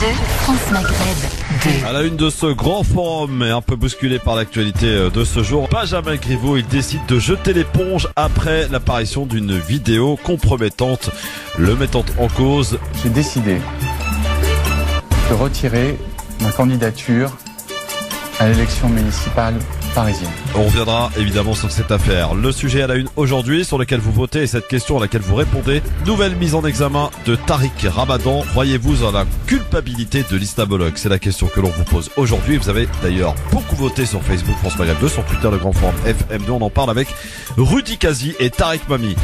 2, France Maghreb 2. À la une de ce grand forum et un peu bousculé par l'actualité de ce jour, Benjamin Griveaux, il décide de jeter l'éponge après l'apparition d'une vidéo compromettante le mettant en cause. J'ai décidé de retirer ma candidature à l'élection municipale parisienne. On reviendra évidemment sur cette affaire. Le sujet à la une aujourd'hui sur lequel vous votez et cette question à laquelle vous répondez. Nouvelle mise en examen de Tariq Ramadan. Croyez-vous en la culpabilité de l'islamologue? C'est la question que l'on vous pose aujourd'hui. Vous avez d'ailleurs beaucoup voté sur Facebook France Maghreb 2, sur Twitter le Grand Forum FM2. On en parle avec Rudy Kazi et Tariq Mami.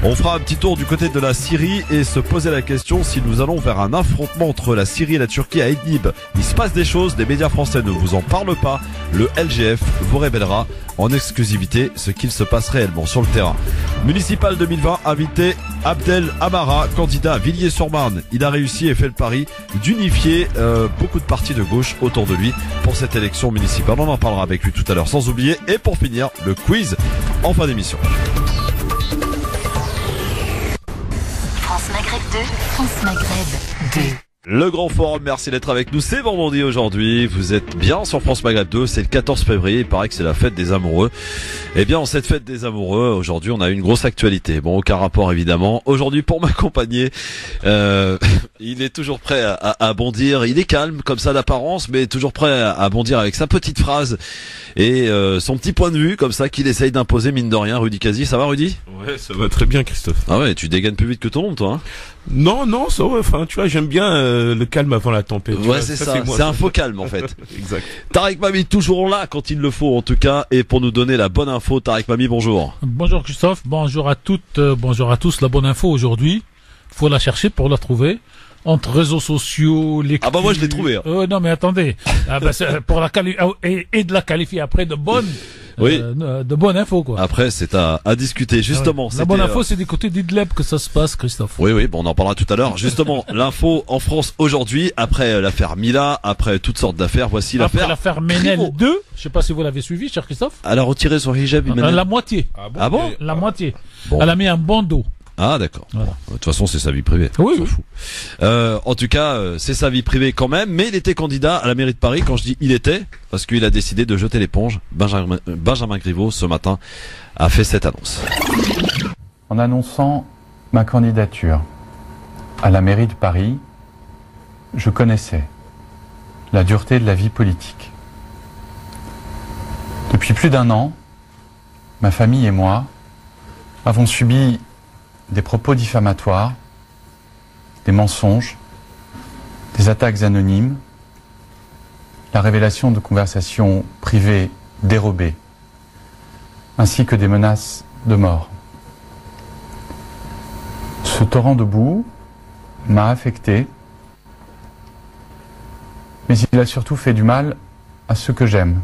On fera un petit tour du côté de la Syrie et se poser la question si nous allons vers un affrontement entre la Syrie et la Turquie à Idlib. Il se passe des choses, les médias français ne vous en parlent pas. Le LGF vous révélera en exclusivité ce qu'il se passe réellement sur le terrain. Municipal 2020, invité Abdel Amara, candidat à Villiers-sur-Marne. Il a réussi et fait le pari d'unifier beaucoup de partis de gauche autour de lui pour cette élection municipale. On en parlera avec lui tout à l'heure, sans oublier. Et pour finir, le quiz en fin d'émission. France Maghreb 2, France Maghreb 2. Le Grand Forum, merci d'être avec nous. C'est vendredi aujourd'hui. Vous êtes bien sur France Maghreb 2. C'est le 14 février. Il paraît que c'est la fête des amoureux. Eh bien, en cette fête des amoureux, aujourd'hui, on a une grosse actualité. Bon, aucun rapport évidemment. Aujourd'hui, pour m'accompagner, il est toujours prêt à bondir. Il est calme comme ça d'apparence, mais toujours prêt à bondir avec sa petite phrase et son petit point de vue comme ça qu'il essaye d'imposer mine de rien. Rudy Kazi, ça va Rudy? Ouais, ça va très bien Christophe. Ah ouais, tu dégaines plus vite que ton monde toi hein? Non, ça ouais, enfin tu vois, j'aime bien le calme avant la tempête. Ouais, c'est ça, c'est un faux calme en fait. Exact. Tariq Mami toujours là quand il le faut en tout cas, et pour nous donner la bonne info. Tariq Mami, bonjour. Bonjour Christophe, bonjour à toutes, bonjour à tous. La bonne info aujourd'hui, faut la chercher pour la trouver. Entre réseaux sociaux, les... Ah bah moi je l'ai trouvé. Hein. Non mais attendez, pour la et de la qualifier après de bonne. Oui. De bonne info quoi. Après c'est à discuter justement. La bonne info c'est du côté d'Idlib que ça se passe Christophe. Oui bon on en parlera tout à l'heure. Justement l'info en France aujourd'hui après l'affaire Mila, après toutes sortes d'affaires, voici l'affaire. Après l'affaire Menel 2, je sais pas si vous l'avez suivi cher Christophe. Elle a retiré son hijab. La moitié. Ah bon La moitié. Bon. Elle a mis un bandeau. Ah d'accord. Voilà. De toute façon c'est sa vie privée. Oui. On s'en fout. En tout cas c'est sa vie privée quand même, mais il était candidat à la mairie de Paris. Quand je dis il était, parce qu'il a décidé de jeter l'éponge. Benjamin Griveaux ce matin a fait cette annonce. En annonçant ma candidature à la mairie de Paris, je connaissais la dureté de la vie politique. Depuis plus d'un an, ma famille et moi avons subi des propos diffamatoires, des mensonges, des attaques anonymes, la révélation de conversations privées dérobées, ainsi que des menaces de mort. Ce torrent de boue m'a affecté, mais il a surtout fait du mal à ceux que j'aime.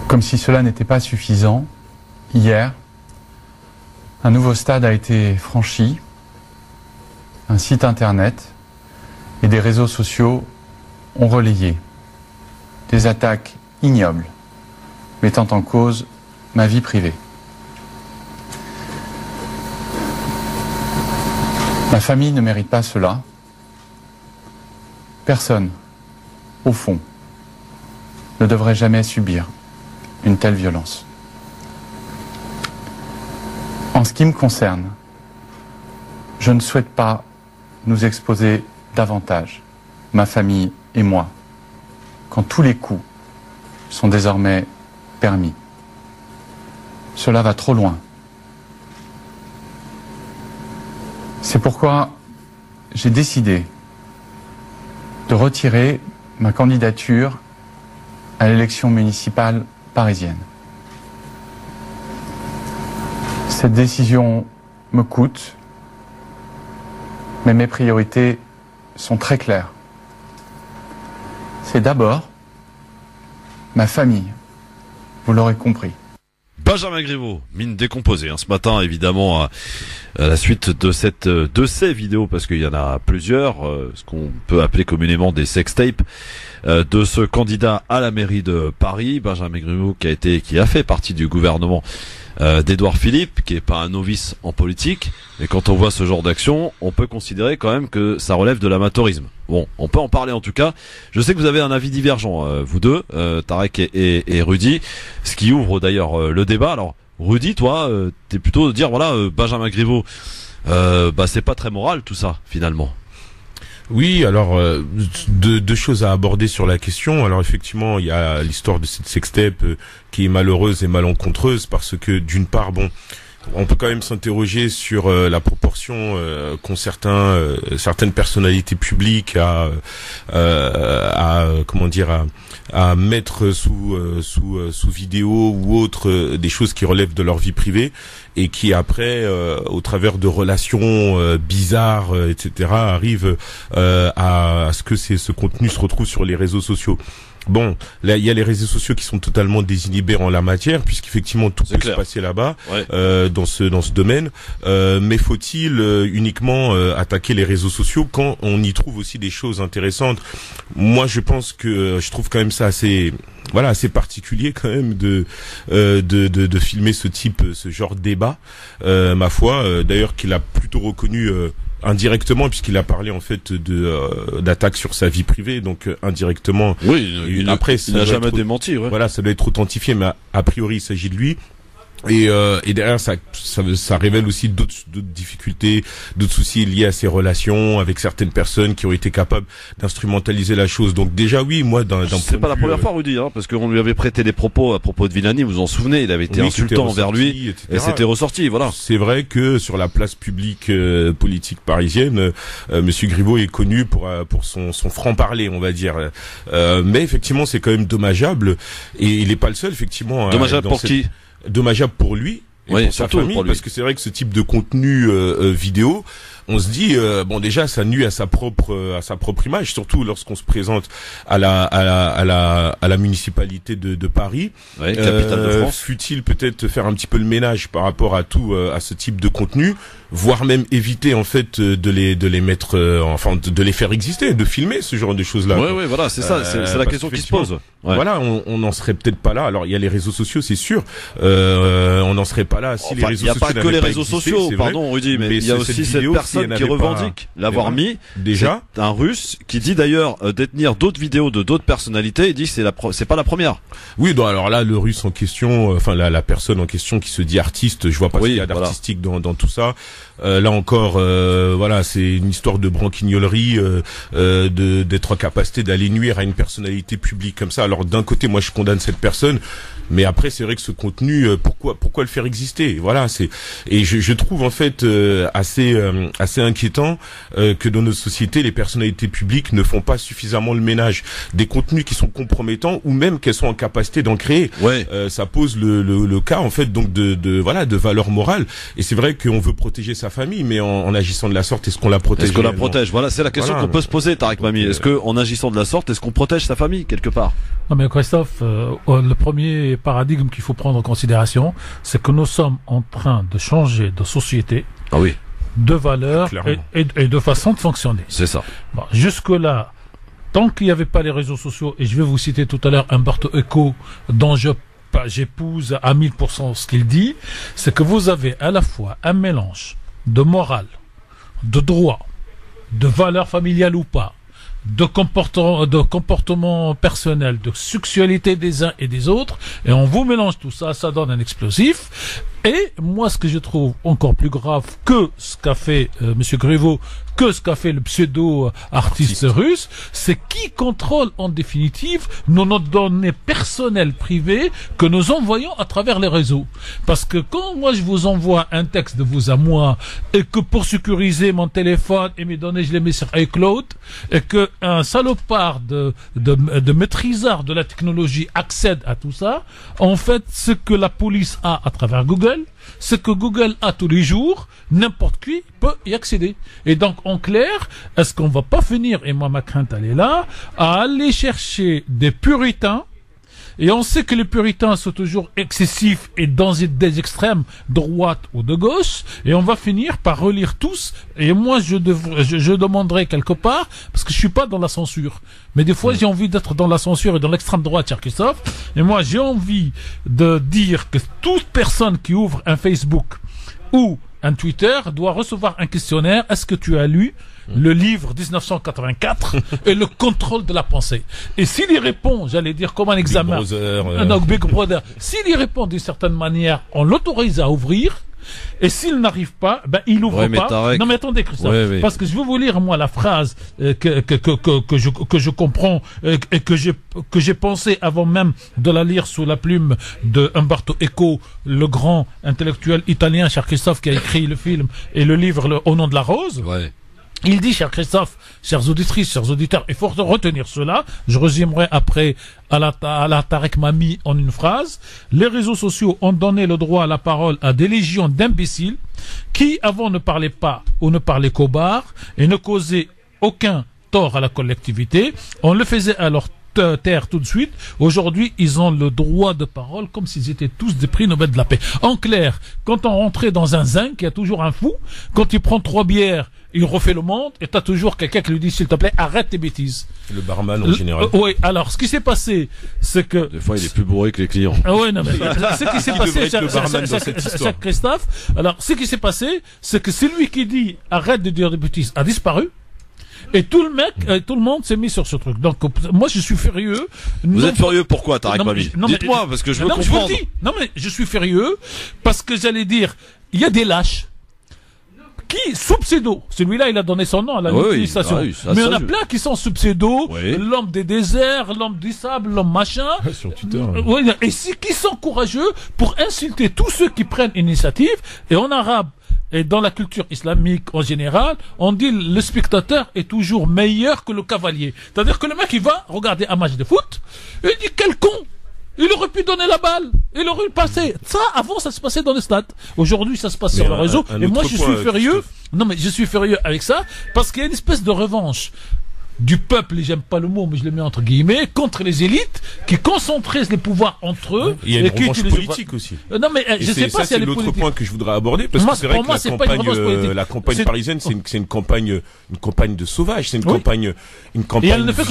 Comme si cela n'était pas suffisant, hier, un nouveau stade a été franchi, un site internet et des réseaux sociaux ont relayé des attaques ignobles mettant en cause ma vie privée. Ma famille ne mérite pas cela. Personne, au fond, ne devrait jamais subir une telle violence. En ce qui me concerne, je ne souhaite pas nous exposer davantage, ma famille et moi, quand tous les coups sont désormais permis. Cela va trop loin. C'est pourquoi j'ai décidé de retirer ma candidature à l'élection municipale parisienne. Cette décision me coûte, mais mes priorités sont très claires. C'est d'abord ma famille, vous l'aurez compris. Benjamin Griveaux, mine décomposée ce matin évidemment à la suite de ces vidéos, parce qu'il y en a plusieurs, ce qu'on peut appeler communément des sextapes, de ce candidat à la mairie de Paris, Benjamin Griveaux, qui a fait partie du gouvernement d'Édouard Philippe, qui est pas un novice en politique. Et quand on voit ce genre d'action, on peut considérer quand même que ça relève de l'amateurisme. Bon, on peut en parler en tout cas. Je sais que vous avez un avis divergent, vous deux, Tarek et Rudy, ce qui ouvre d'ailleurs le débat. Alors, Rudy, toi, t'es plutôt de dire, voilà, Benjamin Griveaux, c'est pas très moral tout ça, finalement. Oui, alors deux choses à aborder sur la question. Alors effectivement, il y a l'histoire de cette sextape qui est malheureuse et malencontreuse parce que d'une part, bon, on peut quand même s'interroger sur la proportion qu'ont certaines personnalités publiques à mettre sous vidéo ou autre des choses qui relèvent de leur vie privée et qui après au travers de relations bizarres etc. arrivent à ce que ce contenu se retrouve sur les réseaux sociaux. Bon, là il y a les réseaux sociaux qui sont totalement désinhibés en la matière puisqu'effectivement tout peut se passer là-bas dans ce domaine. Mais faut-il uniquement attaquer les réseaux sociaux quand on y trouve aussi des choses intéressantes? Moi, je pense que je trouve quand même ça assez particulier quand même de filmer ce genre de débat. Ma foi, d'ailleurs qu'il a plutôt reconnu indirectement puisqu'il a parlé en fait d'attaques sur sa vie privée, donc indirectement. Oui, il n'a jamais démenti. Ouais. Voilà, ça doit être authentifié, mais a priori il s'agit de lui. Et derrière ça révèle aussi d'autres difficultés, d'autres soucis liés à ses relations avec certaines personnes qui ont été capables d'instrumentaliser la chose. Donc déjà oui, moi d'un c'est pas la première fois Rudy, parce qu'on lui avait prêté des propos à propos de Villani, vous vous en souvenez, il avait été insultant envers lui, etc. Et c'était ressorti, voilà. C'est vrai que sur la place publique politique parisienne, Monsieur Griveaux est connu pour son franc-parler, on va dire. Mais effectivement, c'est quand même dommageable et il est pas le seul effectivement. Dommageable pour qui? Dommageable pour lui et oui, pour sa famille, parce que c'est vrai que ce type de contenu vidéo, on se dit déjà ça nuit à sa propre image, surtout lorsqu'on se présente à la municipalité de Paris, capitale de France. Fut-il peut-être faire un petit peu le ménage par rapport à à ce type de contenu, voire même éviter en fait de les mettre de les faire exister, de filmer ce genre de choses là. Oui, voilà, c'est ça, c'est la question qui se pose. Ouais. Voilà, on n'en serait peut-être pas là. Alors il y a les réseaux sociaux, c'est sûr. On n'en serait pas là si les réseaux sociaux n'avaient pas existé. Il n'y a pas que les réseaux sociaux, pardon Rudy, mais il y a aussi cette personne qui revendique l'avoir mis. Déjà, c'est un Russe qui dit d'ailleurs détenir d'autres vidéos de d'autres personnalités. Il dit c'est pas la première. Oui, donc alors là, le Russe en question, la personne en question qui se dit artiste, je vois pas ce qu'il y a d'artistique dans tout ça. Là encore, c'est une histoire de branquignolerie, d'être en capacité d'aller nuire à une personnalité publique comme ça. Alors d'un côté, moi je condamne cette personne, mais après c'est vrai que ce contenu, pourquoi le faire exister? Voilà, et je trouve en fait assez inquiétant que dans notre société, les personnalités publiques ne font pas suffisamment le ménage des contenus qui sont compromettants ou même qu'elles sont en capacité d'en créer. Ouais. Ça pose le cas en fait donc de valeur morale. Et c'est vrai qu'on veut protéger sa famille, mais en agissant de la sorte, est-ce qu'on la protège? Est-ce qu'on la protège? Voilà, c'est la question qu'on peut se poser, Tarek Mami. Est-ce que en agissant de la sorte, est-ce qu'on protège sa famille quelque part? Non mais Christophe, le premier paradigme qu'il faut prendre en considération, c'est que nous sommes en train de changer de société, de valeurs et de façon de fonctionner. C'est ça. Bon, jusque-là, tant qu'il n'y avait pas les réseaux sociaux, et je vais vous citer tout à l'heure Umberto Eco, dont j'épouse à 1000% ce qu'il dit, c'est que vous avez à la fois un mélange de morale, de droit, de valeurs familiales ou pas, de comportement personnel, de sexualité des uns et des autres, et on vous mélange tout ça, ça donne un explosif. Et moi, ce que je trouve encore plus grave que ce qu'a fait Monsieur Griveaux, que ce qu'a fait le pseudo-artiste russe, c'est qui contrôle en définitive nos données personnelles privées que nous envoyons à travers les réseaux. Parce que quand moi je vous envoie un texte de vous à moi et que pour sécuriser mon téléphone et mes données je les mets sur iCloud et que un salopard de maîtrisard de la technologie accède à tout ça, en fait ce que la police a à travers Google, ce que Google a tous les jours, n'importe qui peut y accéder. Et donc, en clair, est-ce qu'on va pas finir, et moi ma crainte elle est là, à aller chercher des puritains Et on sait que les puritains sont toujours excessifs et dans des extrêmes, droite ou de gauche. Et on va finir par relire tous. Et moi, je demanderai quelque part, parce que je suis pas dans la censure. Mais des fois, j'ai envie d'être dans la censure et dans l'extrême droite, cher Christophe. Et moi, j'ai envie de dire que toute personne qui ouvre un Facebook ou un Twitter doit recevoir un questionnaire. Est-ce que tu as lu le livre 1984 et le contrôle de la pensée? Et s'il y répond, j'allais dire comme un examen, Big Brother, s'il y répond d'une certaine manière, on l'autorise à ouvrir. Et s'il n'arrive pas, ben il ouvre pas. Non mais attendez, Christophe, parce que je vais vous lire moi la phrase que je comprends et que j'ai pensé avant même de la lire sous la plume de Umberto Eco, le grand intellectuel italien, cher Christophe, qui a écrit le film et le livre Au nom de la rose. Ouais. Il dit, cher Christophe, chères auditrices, chers auditeurs, il faut retenir cela. Je résumerai après à la Tarek Mami en une phrase. Les réseaux sociaux ont donné le droit à la parole à des légions d'imbéciles qui, avant, ne parlaient pas ou ne parlaient qu'au bar et ne causaient aucun tort à la collectivité. On le faisait à leur terre tout de suite. Aujourd'hui, ils ont le droit de parole comme s'ils étaient tous des prix Nobel de la paix. En clair, quand on rentrait dans un zinc, il y a toujours un fou. Quand il prend 3 bières, il refait le monde et t'as toujours quelqu'un qui lui dit s'il te plaît arrête tes bêtises. Le barman en général. Oui, alors ce qui s'est passé, c'est que des fois il est plus bourré que les clients. Oui, non mais ce qui s'est passé, cher Christophe, alors ce qui s'est passé, c'est que celui qui dit arrête de dire des bêtises a disparu. Et tout le monde s'est mis sur ce truc. Donc, moi, je suis furieux. Vous êtes furieux pourquoi, Tarek Mami? Dites-moi, parce que je veux comprendre. Non, mais je suis furieux parce que j'allais dire, il y a des lâches qui, sous pseudo, celui-là, il a donné son nom à la manifestation. Mais il y en a plein qui sont sous pseudo, l'homme des déserts, l'homme du sable, l'homme machin. Sur Twitter. Et qui sont courageux pour insulter tous ceux qui prennent initiative. Et en arabe, et dans la culture islamique en général, on dit le spectateur est toujours meilleur que le cavalier. C'est-à-dire que le mec, il va regarder un match de foot, et il dit quel con! Il aurait pu donner la balle, il aurait pu passer. Ça, avant, ça se passait dans les stades. Aujourd'hui, ça se passe sur le réseau. Et moi, je suis furieux. Non, mais je suis furieux avec ça, parce qu'il y a une espèce de revanche du peuple, et j'aime pas le mot, mais je le mets entre guillemets, contre les élites qui concentraient les pouvoirs entre eux. Il y a une revanche politique aussi. Non, mais je sais pas si elle est politique. C'est l'autre point que je voudrais aborder, parce que c'est vrai que la campagne parisienne, c'est une campagne de sauvage, c'est une campagne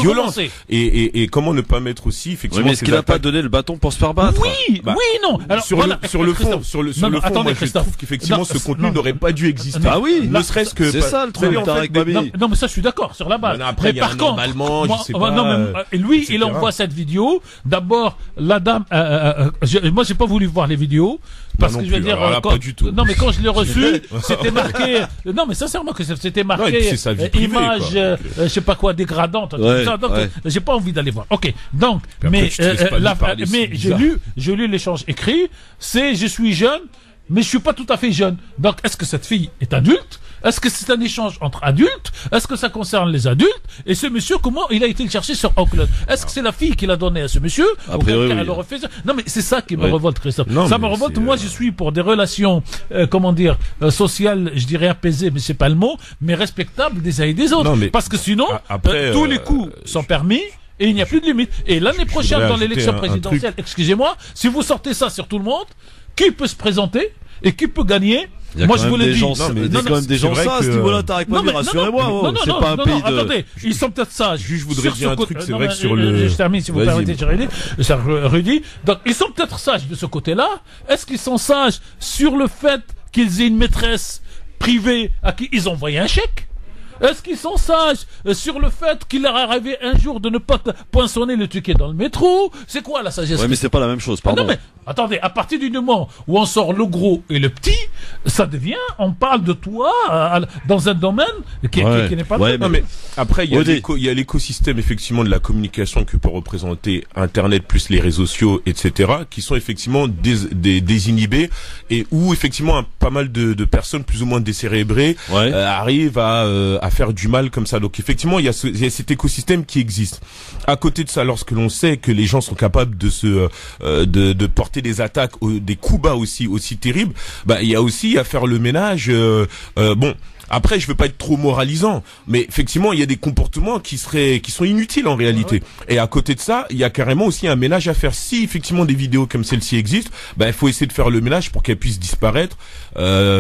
violente. Et comment ne pas mettre aussi, effectivement, mais est-ce qu'il n'a pas donné le bâton pour se faire battre? Oui, non. Alors, sur le fond, moi, je trouve qu'effectivement, ce contenu n'aurait pas dû exister. Ah oui. Ne serait-ce que. C'est ça le truc, Tarek Mami. Non, mais ça, je suis d'accord, sur la base. Mais par contre, normalement, je sais pas. Lui, il envoie cette vidéo. D'abord, la dame, moi, j'ai pas voulu voir les vidéos. Parce que je vais dire, pas du tout. Non, mais quand je l'ai reçu, c'était marqué, non, mais sincèrement, que c'était marqué, image, je sais pas quoi, dégradante, donc, j'ai pas envie d'aller voir. Ok. Donc, mais j'ai lu l'échange écrit, je suis jeune, mais je suis pas tout à fait jeune. Donc, est-ce que cette fille est adulte? Est-ce que c'est un échange entre adultes? Est-ce que ça concerne les adultes? Et ce monsieur, comment il a été le chercher sur Auckland? Est-ce que c'est la fille qui l'a donné à ce monsieur? Elle aurait fait ça? Non, mais c'est ça qui me révolte, Christophe. Ça me révolte. Moi, je suis pour des relations, sociales, je dirais apaisées, mais c'est pas le mot, mais respectables des uns et des autres. Parce que sinon, tous les coups sont permis. Et il n'y a plus de limite. Et l'année prochaine, dans l'élection présidentielle, excusez-moi, si vous sortez ça sur tout le monde, qui peut se présenter et qui peut gagner? Moi, je vous l'ai dit. Il y a quand même des gens ça, à ce niveau-là, Tarek Mami, rassurez-moi. C'est pas un pays de... Attendez, ils sont peut-être sages. Je voudrais dire un truc, c'est vrai que sur le... Je termine, si vous permettez, Rudy. Donc, ils sont peut-être sages de ce côté-là. Est-ce qu'ils sont sages sur le fait qu'ils aient une maîtresse privée à qui ils ont envoyé un chèque? Est-ce qu'ils sont sages sur le fait qu'il leur est arrivé un jour de ne pas poinçonner le ticket dans le métro? C'est quoi la sagesse? Ouais, mais c'est pas la même chose, pardon. Non, mais attendez, à partir du moment où on sort le gros et le petit, ça devient, on parle de toi dans un domaine qui n'est pas non, mais après, il y a l'écosystème, effectivement, de la communication que peut représenter Internet plus les réseaux sociaux, etc., qui sont effectivement désinhibés et où, effectivement, pas mal de personnes plus ou moins décérébrées arrivent à faire du mal comme ça. Donc effectivement, il y a cet écosystème qui existe. À côté de ça, lorsque l'on sait que les gens sont capables de porter des attaques, des coups bas aussi terribles, il y a aussi à faire le ménage. Après, je veux pas être trop moralisant, mais effectivement, il y a des comportements qui sont inutiles en réalité. Et à côté de ça, il y a carrément aussi un ménage à faire. Si effectivement des vidéos comme celle-ci existent, il faut essayer de faire le ménage pour qu'elles puissent disparaître,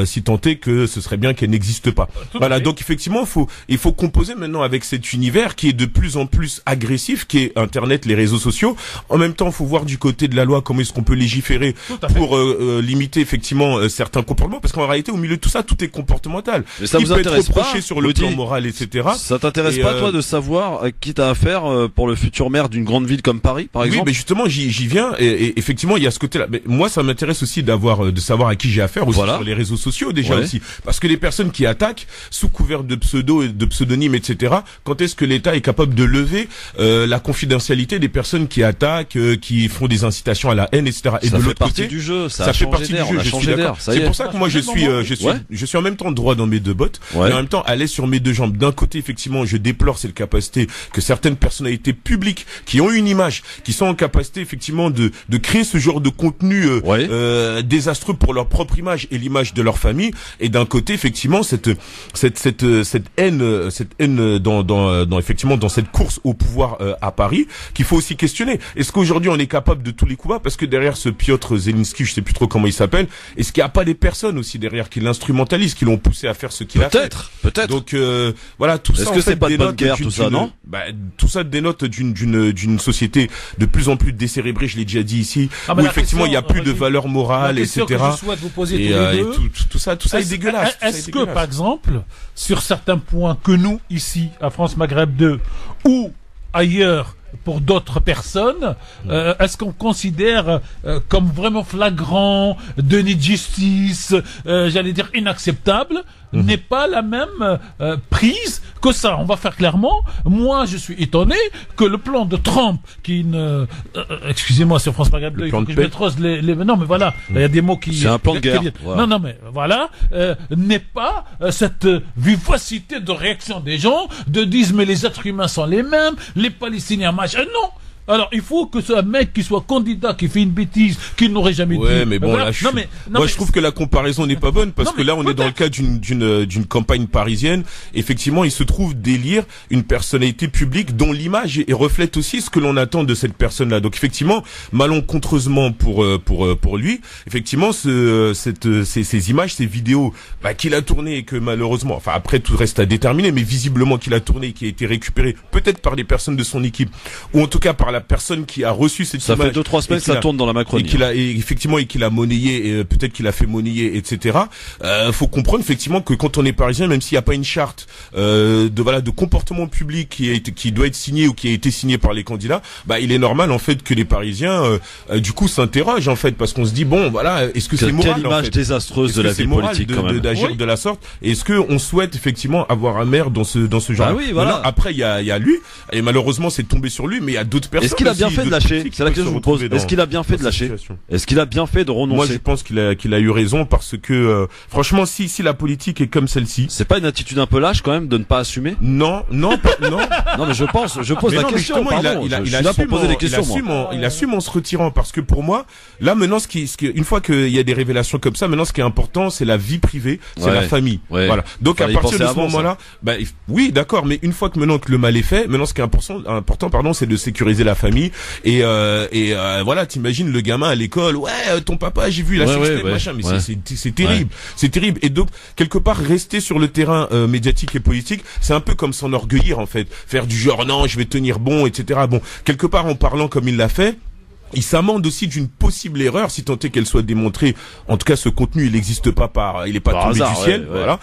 si tant est que ce serait bien qu'elles n'existent pas. Voilà. Donc effectivement, il faut composer maintenant avec cet univers qui est de plus en plus agressif, qui est Internet, les réseaux sociaux. En même temps, il faut voir du côté de la loi comment est-ce qu'on peut légiférer pour limiter effectivement certains comportements, parce qu'en réalité, au milieu de tout ça, tout est comportemental. Mais ça il vous peut intéresse être reproché pas, sur le Gauthier, plan moral, etc. Ça t'intéresse pas, toi, de savoir qui t'as affaire pour le futur maire d'une grande ville comme Paris, par exemple? Oui, mais justement, j'y viens, et effectivement, il y a ce côté-là. Mais moi, ça m'intéresse aussi de savoir à qui j'ai affaire aussi sur les réseaux sociaux, déjà aussi. Parce que les personnes qui attaquent, sous couvert de pseudo et de pseudonymes, etc., quand est-ce que l'État est capable de lever la confidentialité des personnes qui attaquent, qui font des incitations à la haine, etc. Et ça de fait l'autre partie côté, du jeu, ça fait partie du jeu, je suis d'accord. C'est pour ça que moi, je suis en même temps droit dans mes deux bottes, et en même temps à l'aise sur mes deux jambes. D'un côté, effectivement, je déplore cette capacité que certaines personnalités publiques qui ont une image, qui sont en capacité effectivement de créer ce genre de contenu désastreux pour leur propre image et l'image de leur famille, et d'un côté effectivement cette haine dans effectivement dans cette course au pouvoir à Paris, qu'il faut aussi questionner. Est-ce qu'aujourd'hui on est capable de tous les coups bas, parce que derrière ce Piotr Zelensky, je sais plus trop comment il s'appelle, est-ce qu'il n'y a pas des personnes aussi derrière qui l'instrumentalisent, qui l'ont poussé à faire ce qu'il a fait? Peut-être. Donc voilà, tout ça. Est-ce que c'est pas de bonne guerre, tout ça, non? Tout ça dénote d'une société de plus en plus décérébrée, je l'ai déjà dit ici, où effectivement il n'y a plus de valeurs morales, etc. Que je souhaite vous poser tous les deux, tout ça est dégueulasse. Est-ce que, par exemple, sur certains points que nous, ici, à France Maghreb 2, ou ailleurs, pour d'autres personnes, est-ce qu'on considère comme vraiment flagrant, déni de justice, j'allais dire inacceptable, n'est pas la même prise que ça? On va faire clairement. Moi, je suis étonné que le plan de Trump, qui ne... excusez-moi, c'est France Maghreb 2, il faut que je maîtrise les... Non, mais voilà, il y a des mots qui... C'est un plan de guerre. Non, mais voilà, n'est pas cette vivacité de réaction des gens, de dire, mais les êtres humains sont les mêmes, les Palestiniens, machin. Non! Alors, il faut que ce mec qui soit candidat, qui fait une bêtise, qu'il n'aurait jamais dit. Ouais, mais bon, là, je trouve que la comparaison n'est pas bonne, parce que là, on est dans le cas d'une campagne parisienne. Effectivement, il se trouve d'élire une personnalité publique dont l'image reflète aussi ce que l'on attend de cette personne-là. Donc, effectivement, malencontreusement pour lui, effectivement, ces images, ces vidéos, qu'il a tournées et que malheureusement, enfin, après, tout reste à déterminer, mais visiblement qu'il a tourné et qui a été récupéré, peut-être par des personnes de son équipe, ou en tout cas par la personne qui a reçu cette image. Ça fait 2-3 semaines que ça tourne dans la Macronie. Et qu'il a monnayé, et peut-être qu'il a fait monnayer, etc. Faut comprendre effectivement que quand on est parisien, même s'il n'y a pas une charte de comportement public qui doit être signée ou qui a été signée par les candidats, il est normal en fait que les Parisiens du coup s'interrogent en fait, parce qu'on se dit bon voilà, est-ce que c'est moral? Quelle image désastreuse de la vie politique quand même. D'agir de la sorte. Est-ce que on souhaite effectivement avoir un maire dans ce genre? Oui, voilà. Maintenant, après il y a lui, et malheureusement c'est tombé sur lui, mais il y a d'autres personnes. Est-ce qu'il a bien fait de lâcher? C'est la question que je vous pose. Est-ce qu'il a bien fait de lâcher? Est-ce qu'il a bien fait de renoncer? Moi, je pense qu'il a eu raison, parce que franchement, si la politique est comme celle-ci, c'est pas une attitude un peu lâche quand même de ne pas assumer? Non. Non, mais je pose la question. Pardon, je suis là pour poser des questions. Il assume en se retirant, parce que pour moi, là maintenant, une fois qu'il y a des révélations comme ça, maintenant, ce qui est important, c'est la vie privée, c'est la famille. Ouais. Voilà. Donc à partir de ce moment-là, oui, d'accord, mais une fois que le mal est fait, maintenant, ce qui est important, c'est de sécuriser la famille, et voilà, t'imagines le gamin à l'école, ton papa, j'ai vu, il a sexté, machin, mais c'est terrible, c'est terrible. Et donc quelque part, rester sur le terrain médiatique et politique, c'est un peu comme s'enorgueillir en fait, faire du genre non, je vais tenir bon, etc. Bon, quelque part, en parlant comme il l'a fait, il s'amende aussi d'une possible erreur, si tant est qu'elle soit démontrée. En tout cas, ce contenu, il n'existe pas il est pas tombé du ciel, voilà.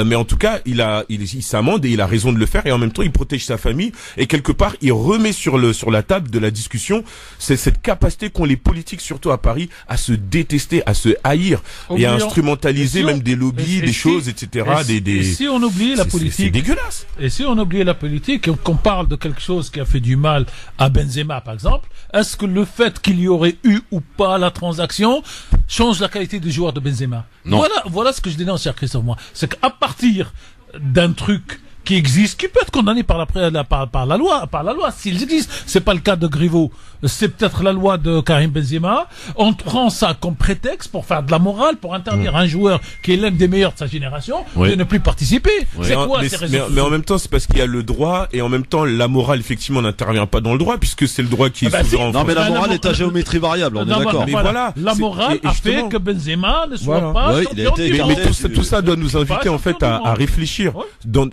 Mais en tout cas, il s'amende, et il a raison de le faire, et en même temps, il protège sa famille, et quelque part, il remet sur la table de la discussion, c'est cette capacité qu'ont les politiques, surtout à Paris, à se détester, à se haïr, et à instrumentaliser même des lobbies, des choses, etc. Et si on oubliait la politique, c'est dégueulasse. Et si on oubliait la politique, et qu'on parle de quelque chose qui a fait du mal à Benzema, par exemple, est-ce que le fait qu'il y aurait eu ou pas la transaction change la qualité du joueur de Benzema? Non. Voilà ce que je dénonce, cher Christophe, moi. C'est qu'à partir d'un truc qui existe, qui peut être condamné par la loi, s'il existe. C'est pas le cas de Griveaux. c'est peut-être la loi de Karim Benzema. On prend ça comme prétexte pour faire de la morale, pour interdire un joueur qui est l'un des meilleurs de sa génération de ne plus participer. C'est quoi ces réseaux sociaux ? Mais en même temps, c'est parce qu'il y a le droit et en même temps, la morale, effectivement, n'intervient pas dans le droit puisque c'est le droit qui est souverain. Non, mais la morale est à géométrie variable, on est d'accord. Mais voilà. La morale a fait que Benzema ne soit pas champion du monde. Mais tout ça doit nous inviter, en fait, à réfléchir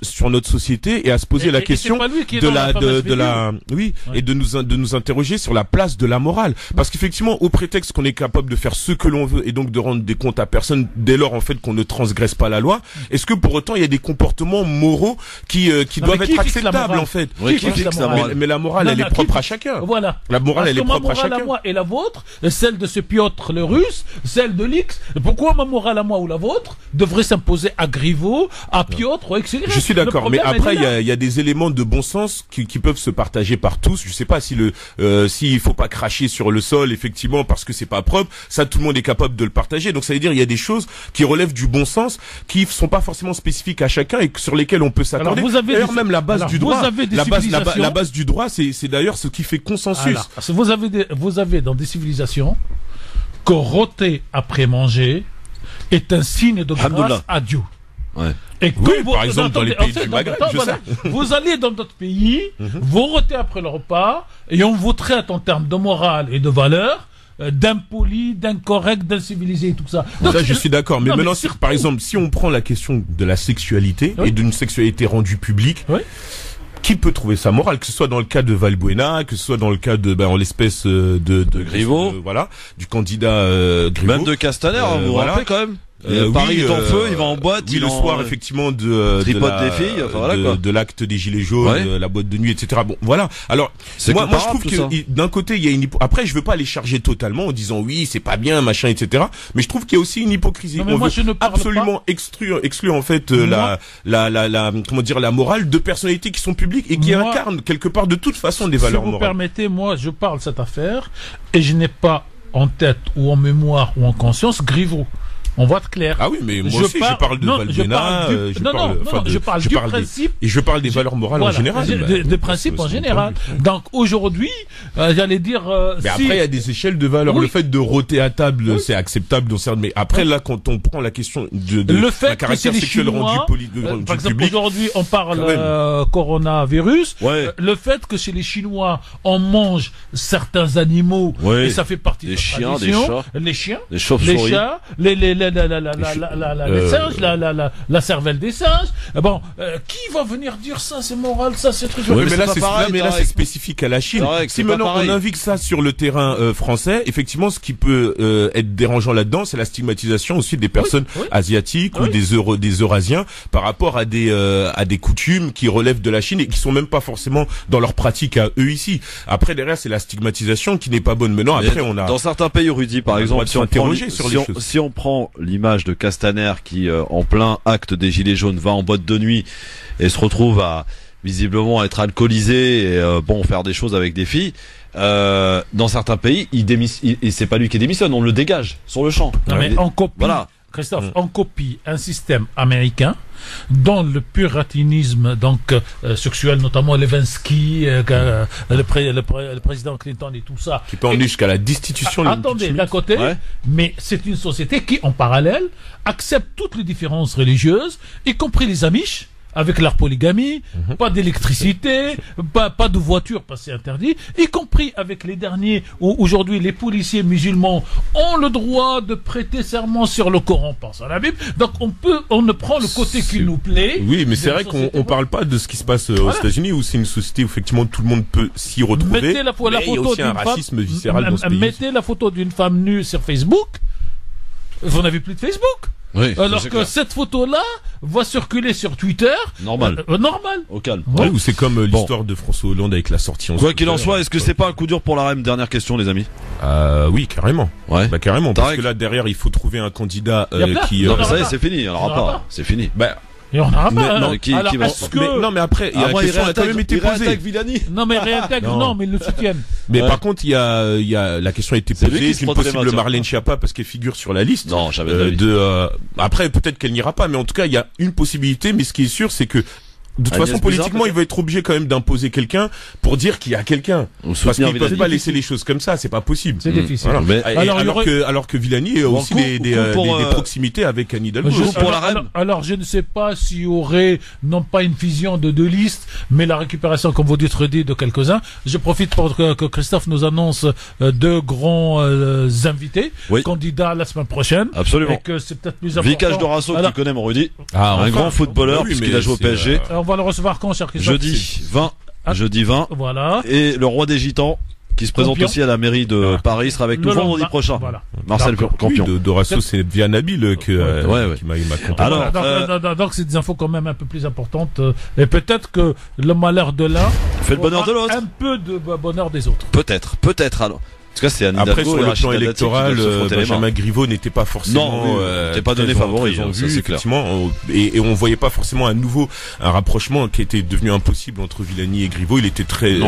sur notre société et à se poser la question et de nous interroger sur la place de la morale. Parce qu'effectivement, au prétexte qu'on est capable de faire ce que l'on veut et donc de rendre des comptes à personne dès lors, en fait, qu'on ne transgresse pas la loi, est-ce que pour autant il y a des comportements moraux qui doivent être acceptables, en fait? Mais la morale, elle est propre à chacun. Voilà. La morale, elle est propre à chacun. Ma morale à moi et la vôtre, celle de ce Piotr le Russe, celle de l'X. Pourquoi ma morale à moi ou la vôtre devrait s'imposer à Griveaux, à Piotr ou etc. Je suis d'accord, mais après il y a des éléments de bon sens qui peuvent se partager par tous. Je sais pas si s'il faut pas cracher sur le sol, effectivement, parce que c'est pas propre. Ça, tout le monde est capable de le partager. Donc ça veut dire il y a des choses qui relèvent du bon sens, qui sont pas forcément spécifiques à chacun et sur lesquelles on peut s'accorder. D'ailleurs, même la base du droit, la base du droit, c'est d'ailleurs ce qui fait consensus. Vous avez dans des civilisations que rôter après manger est un signe de grâce à Dieu. Ouais. Et par exemple dans les pays du Maghreb, vous allez dans d'autres pays, vous rôtez après le repas et on vous traite en termes de morale et de valeur d'impoli, d'incorrect, d'incivilisé et tout ça. Donc, ça, je suis d'accord. Mais maintenant, par exemple, si on prend la question de la sexualité et d'une sexualité rendue publique, qui peut trouver ça moral, que ce soit dans le cas de Valbuena, que ce soit dans le cas de, en l'espèce de Griveaux, du candidat Griveaux, même de Castaner, vous vous rappelez quand même. Paris est en feu, il va en boîte. Oui, le soir, effectivement, de l'acte des gilets jaunes, la boîte de nuit, etc. Bon, voilà. Alors, moi, je trouve que d'un côté, il y a après, je veux pas les charger totalement en disant oui, c'est pas bien, machin, etc. Mais je trouve qu'il y a aussi une hypocrisie. Non, on veut absolument exclure, en fait, la morale de personnalités qui sont publiques et qui incarnent quelque part de toute façon des valeurs morales. Si vous permettez, moi, je parle de cette affaire et je n'ai pas en tête ou en mémoire ou en conscience Griveaux. On va être clair. Ah oui, mais moi aussi, je parle de Valbuena, je parle du principe. Et je parle des valeurs morales en général. Des principes en général. Donc, aujourd'hui, j'allais dire, mais après, il y a des échelles de valeurs. Le fait de rôter à table, c'est acceptable dans certaines, mais après, là, quand on prend la question de la caractère sexuel rendu public. Par exemple, aujourd'hui, on parle, coronavirus. Le fait que chez les Chinois, on mange certains animaux, et ça fait partie de la tradition. Des chats. Les chiens. Les chauves-souris. Les chats. Les singes, la cervelle des singes. Bon, qui va venir dire ça, c'est moral, ça, c'est très mais là, c'est spécifique à la Chine. Si maintenant on invite ça sur le terrain français, effectivement, ce qui peut être dérangeant là-dedans, c'est la stigmatisation aussi des personnes asiatiques ou des Eurasiens par rapport à des coutumes qui relèvent de la Chine et qui sont même pas forcément dans leur pratique à eux ici. Après, derrière, c'est la stigmatisation qui n'est pas bonne. Maintenant, après, on a... Dans certains pays, Rudy, par exemple, si on prend l'image de Castaner qui, en plein acte des Gilets jaunes, va en boîte de nuit et se retrouve à visiblement être alcoolisé et faire des choses avec des filles, dans certains pays, c'est pas lui qui démissionne, on le dégage sur le champ. Non, mais on copie, Christophe, on copie un système américain dans le puritanisme sexuel, notamment Levinsky, le président Clinton et tout ça. Qui peut en jusqu'à la destitution. Attendez, d'un côté, mais c'est une société qui, en parallèle, accepte toutes les différences religieuses, y compris les Amish, avec leur polygamie, pas d'électricité, pas de voiture parce que c'est interdit, y compris avec les derniers où aujourd'hui les policiers musulmans ont le droit de prêter serment sur le Coran, pense à la Bible. Donc on ne prend le côté qui nous plaît. Oui, mais c'est vrai qu'on parle pas de ce qui se passe aux États-Unis où c'est une société où effectivement tout le monde peut s'y retrouver. Mettez la photo il y a aussi un racisme viscéral dans ce pays. Mettez la photo d'une femme nue sur Facebook. Vous n'avez plus de Facebook. Oui, alors que cette photo-là va circuler sur Twitter. Normal. Normal. Au calme. Ou c'est comme l'histoire de François Hollande avec la sortie en Quoi qu'il en soit, est-ce que c'est pas un coup dur pour la REM? Dernière question, les amis. Oui, carrément. Carrément. Parce que là, derrière, il faut trouver un candidat qui... Non, mais ça y est, c'est fini. Alors pas. C'est fini. Et on n'aura pas. Non, mais après, la question a quand même été posée. Non, mais réintègre, non, mais ils le soutiennent. Mais par contre, la question a été posée d'une possible Marlène Schiappa parce qu'elle figure sur la liste. Non, j'avais après, peut-être qu'elle n'ira pas, mais en tout cas, il y a une possibilité, mais ce qui est sûr, c'est que De toute façon, politiquement, il va être obligé quand même d'imposer quelqu'un pour dire qu'il y a quelqu'un. Parce qu'ils peuvent pas laisser les choses comme ça, c'est pas possible. C'est difficile. Voilà. Mais alors que Villani a aussi des proximités avec Anne Hidalgo. Alors, je ne sais pas s'il y aurait, non pas une fusion de deux listes, mais la récupération, comme vous dites, redit de quelques-uns. Je profite pour que Christophe nous annonce deux grands invités, candidats la semaine prochaine. Absolument. Et que c'est peut-être plus important. Vicage Dorasso, qui connaît mon Rudy. Un grand footballeur, puisqu'il a joué au PSG. On va le recevoir quand, cher Christophe? Jeudi 20. Voilà. Et le roi des Gitans, qui se présente aussi à la mairie de Paris, sera avec nous vendredi prochain. Voilà. Marcel Campion. Dorasso, c'est bien Nabil qui m'a contacté. Alors, donc c'est des infos quand même un peu plus importantes. Et peut-être que le malheur de l'un fait le bonheur de l'autre. Un peu de bonheur des autres. Peut-être alors. En tout cas, c'est Anne Hidalgo. Après, sur le plan électoral, Benjamin Griveaux n'était pas forcément, n'était pas donné favori, ça c'est clair. Et on voyait pas forcément un rapprochement qui était devenu impossible entre Villani et Griveaux. Il était très,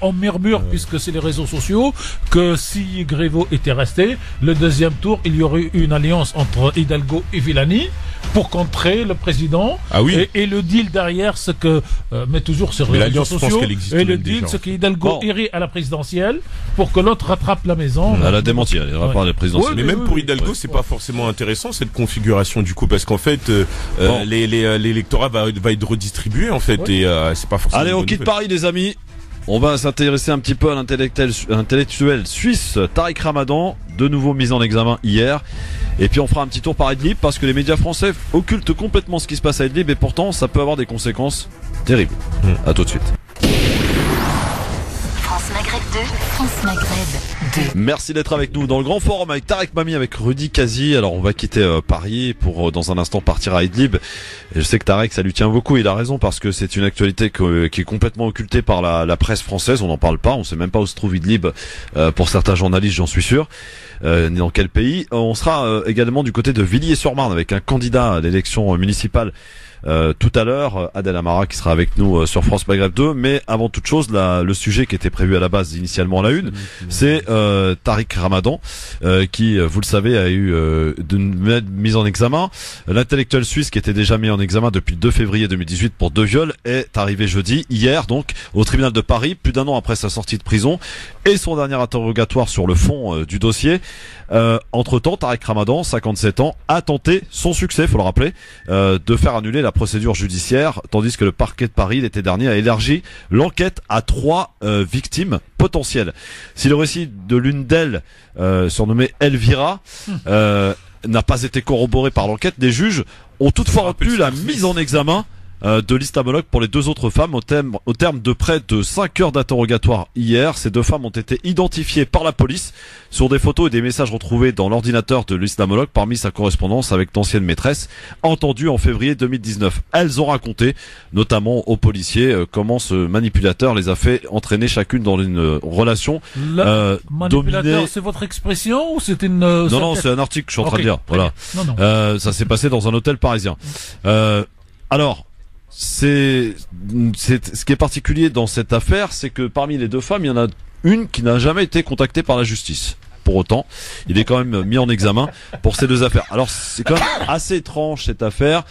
on murmure, puisque c'est les réseaux sociaux, que si Griveaux était resté, le deuxième tour, il y aurait eu une alliance entre Hidalgo et Villani pour contrer le président. Ah oui. Et le deal derrière, c'est que, mais toujours sur les réseaux sociaux, et le deal, c'est qu'Hidalgo irait à la présidentielle pour que l'autre rattrape la maison. Elle a démenti, elle ira pas à la présidentielle. Mais même pour Hidalgo, c'est pas forcément intéressant cette configuration du coup, parce qu'en fait, l'électorat va être redistribué en fait, et c'est pas forcément. Allez, on quitte Paris, les amis. On va s'intéresser un petit peu à l'intellectuel suisse Tariq Ramadan, de nouveau mis en examen hier. Et puis on fera un petit tour par Idlib, parce que les médias français occultent complètement ce qui se passe à Idlib, et pourtant ça peut avoir des conséquences terribles. À tout de suite. France Maghreb 2, France Maghreb 2. Merci d'être avec nous dans le grand forum avec Tarek Mami, avec Rudy Kazi. Alors on va quitter Paris pour dans un instant partir à Idlib. Et je sais que Tarek, ça lui tient beaucoup, il a raison, parce que c'est une actualité qui est complètement occultée par la presse française. On n'en parle pas, on sait même pas où se trouve Idlib pour certains journalistes, j'en suis sûr. Ni dans quel pays. On sera également du côté de Villiers-sur-Marne avec un candidat à l'élection municipale tout à l'heure, Adel Amara, qui sera avec nous sur France Maghreb 2. Mais avant toute chose, le sujet qui était prévu à la base initialement à la une, c'est Tariq Ramadan, qui, vous le savez, a eu une mise en examen. L'intellectuel suisse, qui était déjà mis en examen depuis le 2 février 2018 pour 2 viols, est arrivé hier donc au tribunal de Paris, plus d'un an après sa sortie de prison et son dernier interrogatoire sur le fond du dossier. Entre-temps, Tariq Ramadan, 57 ans, a tenté son succès, faut le rappeler, de faire annuler la procédure judiciaire, tandis que le parquet de Paris l'été dernier a élargi l'enquête à 3 victimes potentielles. Si le récit de l'une d'elles, surnommée Elvira, n'a pas été corroboré par l'enquête, des juges ont toutefois retenu la mise en examen de l'islamologue pour les deux autres femmes au terme de près de 5 heures d'interrogatoire hier. Ces deux femmes ont été identifiées par la police sur des photos et des messages retrouvés dans l'ordinateur de l'islamologue parmi sa correspondance avec d'anciennes maîtresses entendues en février 2019. Elles ont raconté, notamment aux policiers, comment ce manipulateur les a fait entraîner chacune dans une relation manipulateur, c'est votre expression ou c'est une... Non, c'est un article que je suis en train de lire. Voilà. Ça s'est passé dans un hôtel parisien. Alors, c'est ce qui est particulier dans cette affaire, c'est que parmi les deux femmes, il y en a une qui n'a jamais été contactée par la justice. Pour autant, il est quand même mis en examen pour ces deux affaires. Alors, c'est quand même assez étrange cette affaire.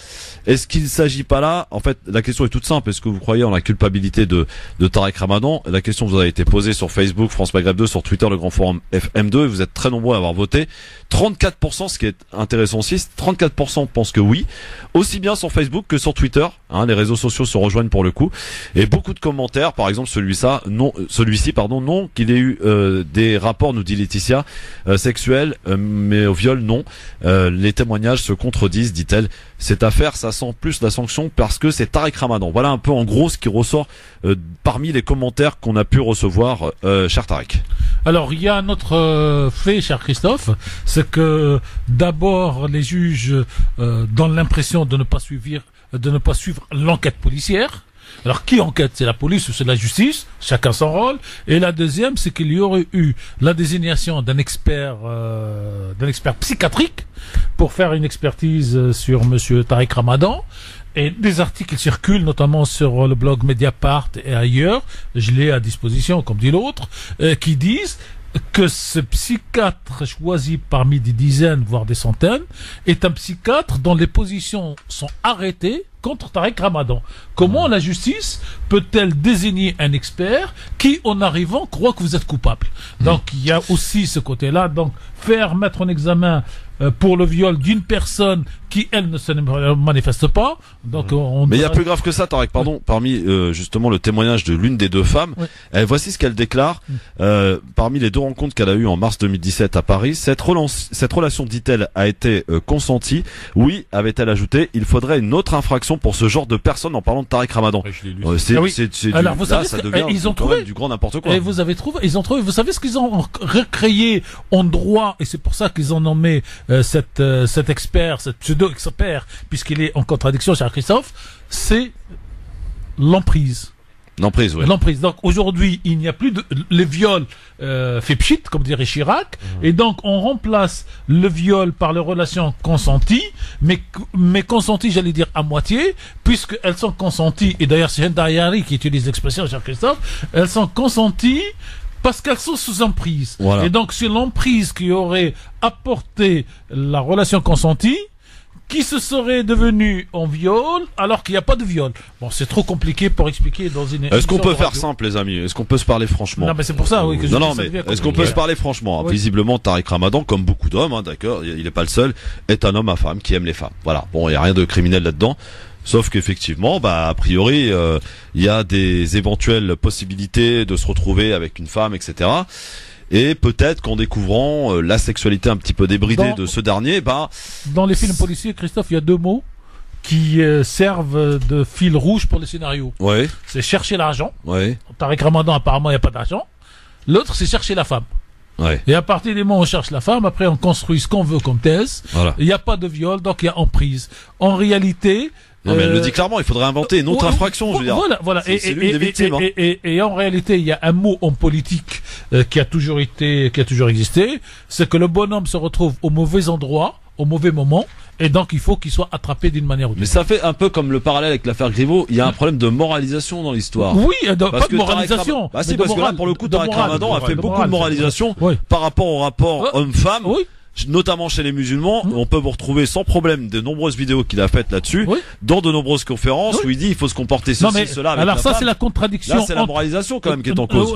Est-ce qu'il ne s'agit pas là? En fait, la question est toute simple. Est-ce que vous croyez en la culpabilité de Tariq Ramadan? La question vous a été posée sur Facebook, France Maghreb 2, sur Twitter, le Grand Forum FM2. Et vous êtes très nombreux à avoir voté. 34%, ce qui est intéressant aussi, 34% pensent que oui. Aussi bien sur Facebook que sur Twitter. Les réseaux sociaux se rejoignent pour le coup. Et beaucoup de commentaires, par exemple celui-ci, non, qu'il ait eu des rapports, nous dit Laetitia, sexuels, mais au viol, non. Les témoignages se contredisent, dit-elle. Cette affaire, ça sent plus la sanction parce que c'est Tariq Ramadan. Voilà un peu en gros ce qui ressort parmi les commentaires qu'on a pu recevoir, cher Tariq. Alors, il y a un autre fait, cher Christophe, c'est que d'abord les juges donnent l'impression de ne pas suivre l'enquête policière. Alors, qui enquête? C'est la police ou c'est la justice? Chacun son rôle. Et la deuxième, c'est qu'il y aurait eu la désignation d'un expert psychiatrique pour faire une expertise sur monsieur Tariq Ramadan. Et des articles circulent, notamment sur le blog Mediapart et ailleurs, je l'ai à disposition, comme dit l'autre, qui disent que ce psychiatre choisi parmi des dizaines, voire des centaines, est un psychiatre dont les positions sont arrêtées contre Tariq Ramadan. Comment la justice peut-elle désigner un expert qui, en arrivant, croit que vous êtes coupable? Donc, il y a aussi ce côté-là. Donc, faire mettre en examen pour le viol d'une personne qui, elle, ne se manifeste pas. Donc, mais il y a plus grave que ça, Tariq, pardon. Parmi, justement, le témoignage de l'une des deux femmes, voici ce qu'elle déclare. Parmi les deux rencontres qu'elle a eues en mars 2017 à Paris, cette relation, dit-elle, a été consentie. Oui, avait-elle ajouté, il faudrait une autre infraction pour ce genre de personnes, en parlant de Tariq Ramadan. Ouais, je l'ai lu. Alors, vous savez, ça devient ils ont trouvé du grand n'importe quoi. Et vous savez ce qu'ils ont recréé en droit, et c'est pour ça qu'ils ont nommé cet expert, cet pseudo-expert, puisqu'il est en contradiction, cher Christophe, c'est l'emprise. L'emprise, ouais. L'emprise. Donc aujourd'hui, il n'y a plus de les viols fait pchit, comme dirait Chirac, et donc on remplace le viol par les relations consenties, mais consenties, j'allais dire à moitié, puisqu'elles sont consenties. Et d'ailleurs, c'est Henda Ayari qui utilise l'expression, cher Christophe. Elles sont consenties parce qu'elles sont sous emprise. Voilà. Et donc c'est l'emprise qui aurait apporté la relation consentie qui se serait devenue en viol alors qu'il n'y a pas de viol. Bon, c'est trop compliqué pour expliquer dans une... Est-ce qu'on peut faire simple, les amis? Est-ce qu'on peut se parler franchement? Non, mais c'est pour ça, oui, que je Non, mais est-ce qu'on peut se parler franchement? Oui. Visiblement, Tariq Ramadan, comme beaucoup d'hommes, d'accord, il n'est pas le seul, est un homme à femme qui aime les femmes. Voilà. Bon, il n'y a rien de criminel là-dedans. Sauf qu'effectivement, a priori, il y a des éventuelles possibilités de se retrouver avec une femme, etc. Et peut-être qu'en découvrant la sexualité un petit peu débridée de ce dernier, dans les films policiers, Christophe, il y a deux mots qui servent de fil rouge pour les scénarios. Ouais. C'est chercher l'argent. Ouais. Tariq Ramadan, apparemment, il n'y a pas d'argent. L'autre, c'est chercher la femme. Ouais. Et à partir du moment où on cherche la femme, après on construit ce qu'on veut comme thèse. Voilà. Il n'y a pas de viol, donc il y a emprise. En réalité... Non, mais elle le dit clairement, il faudrait inventer une autre infraction, je veux dire. Voilà. C'est l'une des victimes. Et en réalité, il y a un mot en politique qui a toujours existé, c'est que le bonhomme se retrouve au mauvais endroit, au mauvais moment, et donc il faut qu'il soit attrapé d'une manière ou d'une autre. Mais ça fait un peu comme le parallèle avec l'affaire Griveaux, il y a un problème de moralisation dans l'histoire. Oui, pas de moralisation. Si, parce que là, pour le coup, Tariq Ramadan a fait beaucoup de moralisation par rapport au rapport homme-femme. Oui. Notamment chez les musulmans, on peut vous retrouver sans problème de nombreuses vidéos qu'il a faites là-dessus, dans de nombreuses conférences où il dit il faut se comporter ceci, cela. Avec alors la ça femme. C'est la contradiction. Là c'est la moralisation quand même qui est en cause.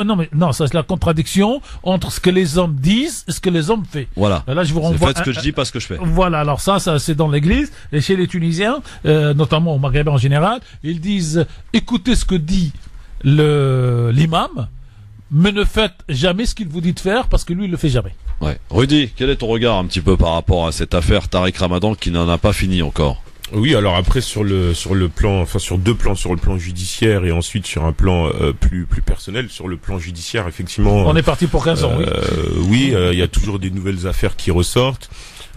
Ça c'est la contradiction entre ce que les hommes disent et ce que les hommes font. Voilà. Là je vous renvoie. Faites ce que je dis, pas ce que je fais. Voilà. Alors ça c'est dans l'Église et chez les Tunisiens, notamment au Maghreb en général, ils disent écoutez ce que dit l'imam. Mais ne faites jamais ce qu'il vous dit de faire parce que lui il le fait jamais. Ouais. Rudy, quel est ton regard un petit peu par rapport à cette affaire Tariq Ramadan qui n'en a pas fini encore? Oui, alors après sur deux plans, sur le plan judiciaire et ensuite sur un plan plus personnel, sur le plan judiciaire, effectivement. On est parti pour 15 ans, oui. Oui, il y a toujours des nouvelles affaires qui ressortent.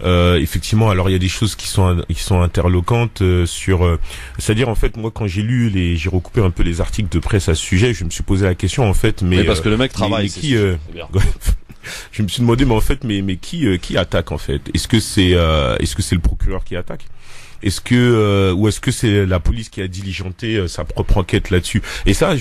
Effectivement, alors il y a des choses qui sont interloquantes c'est-à-dire en fait moi quand j'ai recoupé un peu les articles de presse à ce sujet, je me suis posé la question en fait mais parce que le mec travaille, c'est je me suis demandé mais en fait mais qui attaque en fait? Est-ce que c'est le procureur qui attaque? Est-ce que ou est-ce que c'est la police qui a diligenté sa propre enquête là-dessus? Et ça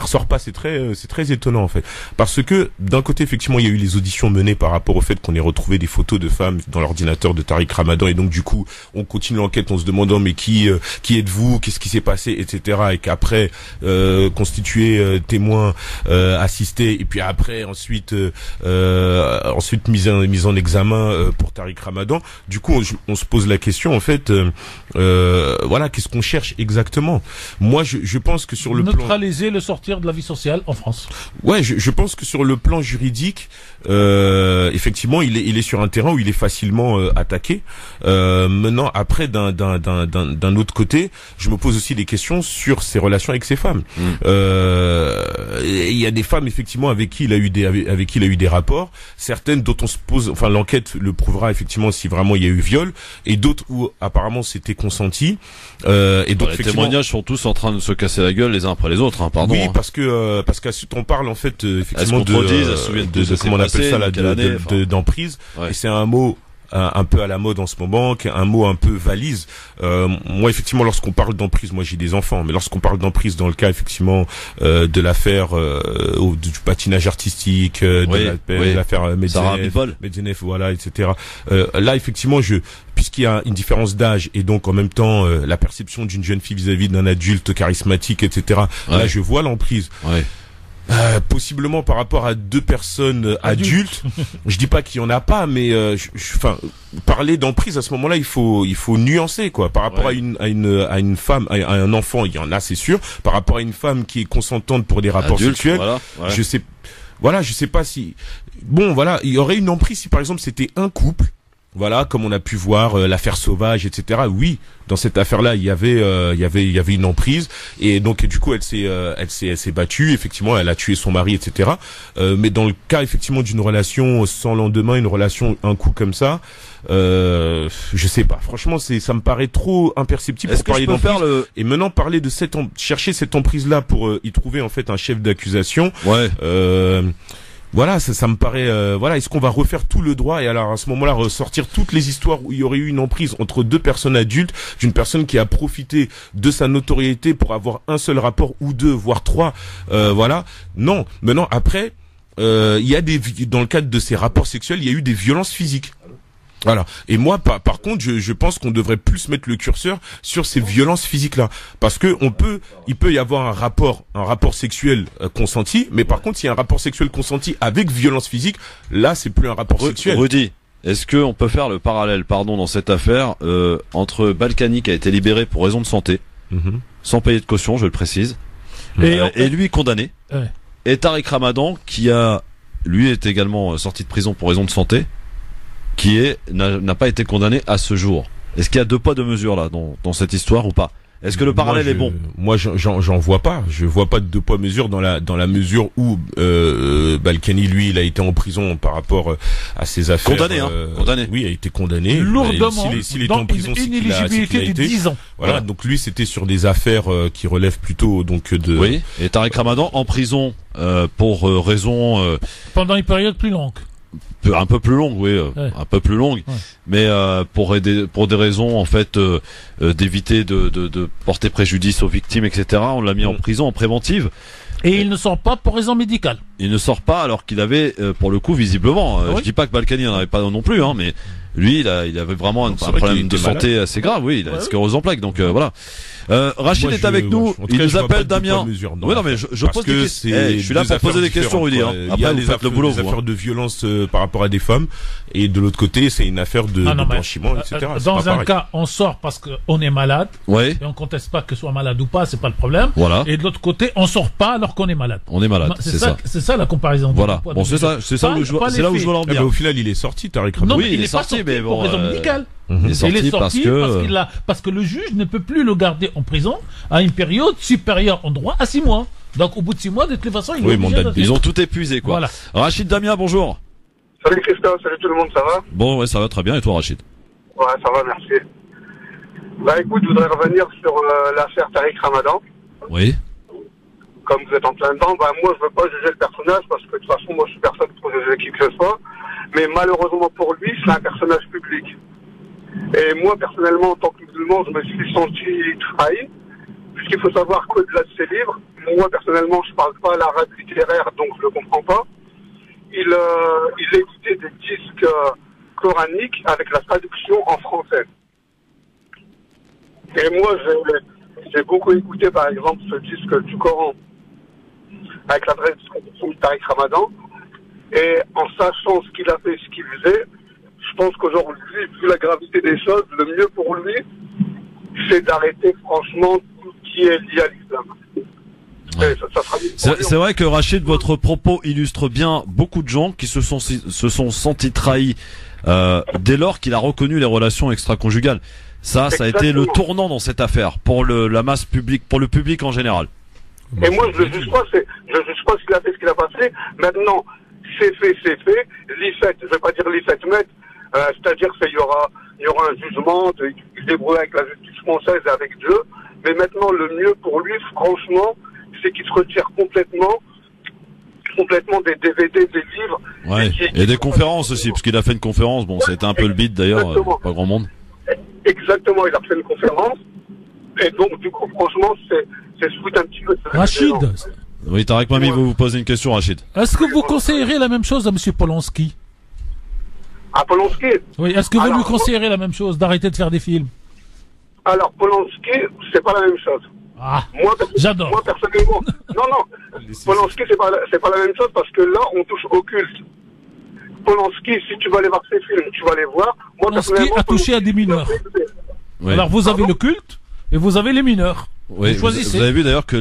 ressort pas, c'est très étonnant en fait. Parce que d'un côté effectivement, il y a eu les auditions menées par rapport au fait qu'on ait retrouvé des photos de femmes dans l'ordinateur de Tariq Ramadan et donc du coup, on continue l'enquête en se demandant mais qui êtes-vous? Qu'est-ce qui s'est passé, etc. et qu'après constitué témoin assisté et puis après ensuite mise en examen pour Tariq Ramadan. Du coup, on se pose la question en fait voilà, qu'est-ce qu'on cherche exactement? Moi, je pense que sur le neutraliser le sortir de la vie sociale en France. Ouais, je pense que sur le plan juridique, effectivement, il est sur un terrain où il est facilement attaqué. Maintenant, après, d'un autre côté, je me pose aussi des questions sur ses relations avec ses femmes. Il y a des femmes effectivement avec qui il a eu des rapports, certaines dont on se pose, enfin l'enquête le prouvera effectivement si vraiment il y a eu viol, et d'autres où apparemment c'était consenti. Et donc les témoignages sont tous en train de se casser la gueule les uns après les autres, hein, pardon. Oui, hein. parce qu'ensuite on parle en fait effectivement de comment on appelle ça là, d'emprise. Ouais. Et c'est un mot un peu à la mode en ce moment, un mot un peu valise. Moi, effectivement, lorsqu'on parle d'emprise, moi j'ai des enfants, mais lorsqu'on parle d'emprise dans le cas effectivement de l'affaire du patinage artistique, de l'affaire Medzenef, voilà, etc. Là, effectivement, puisqu'il y a une différence d'âge et donc en même temps la perception d'une jeune fille vis-à-vis d'un adulte charismatique, etc. Là, je vois l'emprise. Possiblement par rapport à deux personnes adultes. Je dis pas qu'il y en a pas, mais enfin, parler d'emprise à ce moment-là, il faut nuancer quoi. Par rapport à une femme, à un enfant, il y en a, c'est sûr. Par rapport à une femme qui est consentante pour des rapports sexuels, je sais pas si il y aurait une emprise si par exemple c'était un couple. Voilà, comme on a pu voir l'affaire Sauvage, etc. Oui, dans cette affaire-là, il y avait une emprise et donc du coup elle s'est battue. Effectivement, elle a tué son mari, etc. Mais dans le cas effectivement d'une relation sans lendemain, une relation un coup comme ça, je sais pas. Franchement, ça me paraît trop imperceptible pour parler d'emprise. Et maintenant parler de chercher cette emprise-là pour y trouver en fait un chef d'accusation. Voilà, ça me paraît. Est-ce qu'on va refaire tout le droit et alors à ce moment-là ressortir toutes les histoires où il y aurait eu une emprise entre deux personnes adultes, d'une personne qui a profité de sa notoriété pour avoir un seul rapport ou deux, voire trois. Non. Maintenant, après, il y a dans le cadre de ces rapports sexuels, il y a eu des violences physiques. Voilà. Et moi, par contre, je pense qu'on devrait plus mettre le curseur sur ces violences physiques-là, parce que il peut y avoir un rapport sexuel consenti, mais par contre, s'il y a un rapport sexuel consenti avec violence physique, là, c'est plus un rapport sexuel. Rudy, est-ce que on peut faire le parallèle, dans cette affaire entre Balkany qui a été libéré pour raison de santé, sans payer de caution, je le précise, et lui condamné, et Tariq Ramadan qui lui est également sorti de prison pour raison de santé, qui n'a pas été condamné à ce jour. Est-ce qu'il y a deux poids deux mesures là dans cette histoire ou pas? Est-ce que le parallèle est bon? Moi, j'en vois pas. Je vois pas de deux poids mesures dans la mesure où Balkany, lui, il a été en prison par rapport à ses affaires. Condamné. Oui, il a été condamné. Lourdement. S'il est en prison, c'est qu'il a été. 10 ans. Voilà. Donc lui, c'était sur des affaires qui relèvent plutôt de. Oui. Et Tariq Ramadan en prison pour raison. Pendant une période plus longue. Un peu plus longue, un peu plus longue, mais pour des raisons en fait d'éviter de porter préjudice aux victimes, etc. On l'a mis en prison en préventive. Et il ne sort pas pour raison médicale. Il ne sort pas alors qu'il avait pour le coup visiblement. Je dis pas que Balkany n'en avait pas non plus, mais lui il avait vraiment un problème de santé assez grave. Oui, il a sclérose en plaques. Donc voilà. Rachid est avec nous. Il nous appelle Damien. Oui, non, mais je pose des questions. Je suis là pour poser des questions, Rudy. Après, vous faites le boulot. Des affaires de violence par rapport à des femmes, et de l'autre côté, c'est une affaire de blanchiment, etc. Dans un cas, on sort parce qu'on est malade. Et on conteste pas que soit malade ou pas, c'est pas le problème. Voilà. Et de l'autre côté, on sort pas alors qu'on est malade. On est malade. C'est ça. C'est ça la comparaison. Voilà. Bon, c'est là où je veux en venir. Au final, il est sorti, Tariq Ramadan. Non, mais il est sorti, mais bon. Pour raison médicale. Il est sorti parce que le juge ne peut plus le garder en prison à une période supérieure en droit à 6 mois. Donc au bout de 6 mois, de toute façon, ils ont tout épuisé, quoi. Voilà. Rachid Damien, bonjour. Salut Christophe, salut tout le monde, ça va? Bon, ça va très bien, et toi Rachid? Ouais, ça va, merci. Écoute, je voudrais revenir sur l'affaire Tariq Ramadan. Oui. Comme vous êtes en plein dedans, moi je veux pas juger le personnage parce que de toute façon, moi je suis personne pour juger qui que ce soit. Mais malheureusement pour lui, c'est un personnage public. Et moi, personnellement, en tant que musulman, je me suis senti trahi, puisqu'il faut savoir qu'au-delà de ses livres, moi, personnellement, je parle pas l'arabe littéraire, donc je le comprends pas. Il écoutait des disques coraniques avec la traduction en français. Et moi, j'ai beaucoup écouté, par exemple, ce disque du Coran avec la traduction de Tariq Ramadan. Et en sachant ce qu'il a fait, ce qu'il faisait, je pense qu'aujourd'hui, vu la gravité des choses, le mieux pour lui, c'est d'arrêter franchement tout ce qui est lié à l'islam. C'est vrai que Rachid, votre propos illustre bien beaucoup de gens qui se sont sentis trahis dès lors qu'il a reconnu les relations extra-conjugales. Ça a été le tournant dans cette affaire pour la masse publique, pour le public en général. Et moi, je ne juge pas ce qu'il a fait, ce qu'il a pas fait. Maintenant, c'est fait. L'IFET, je vais pas dire l'IFET, mais c'est-à-dire qu'il y aura un jugement, il se débrouille avec la justice française et avec Dieu. Mais maintenant, le mieux pour lui, franchement, c'est qu'il se retire complètement complètement des DVD, des livres. Ouais. Et des conférences aussi, parce qu'il a fait une conférence. Bon, ça a été un peu le beat d'ailleurs, pas grand monde. Exactement, il a fait une conférence. Et donc, du coup, franchement, c'est se foutre un petit peu de ça. Rachid, Oui, Tariq Mami veut vous poser une question, Rachid. est-ce que vous conseillerez la même chose à M. Polanski? À Polanski? Oui, est-ce que vous Alors, lui conseillerez la même chose, d'arrêter de faire des films? Alors, Polanski, c'est pas la même chose. Ah, Moi, j'adore. Moi, personnellement, non. Polanski, c'est pas la même chose parce que là, on touche au culte. Polanski, si tu vas aller voir ses films, tu vas les voir. Moi, Polanski personnellement, a touché à des mineurs. Oui. Alors vous avez Pardon le culte et vous avez les mineurs. Oui, Vous choisissez. vous avez vu d'ailleurs que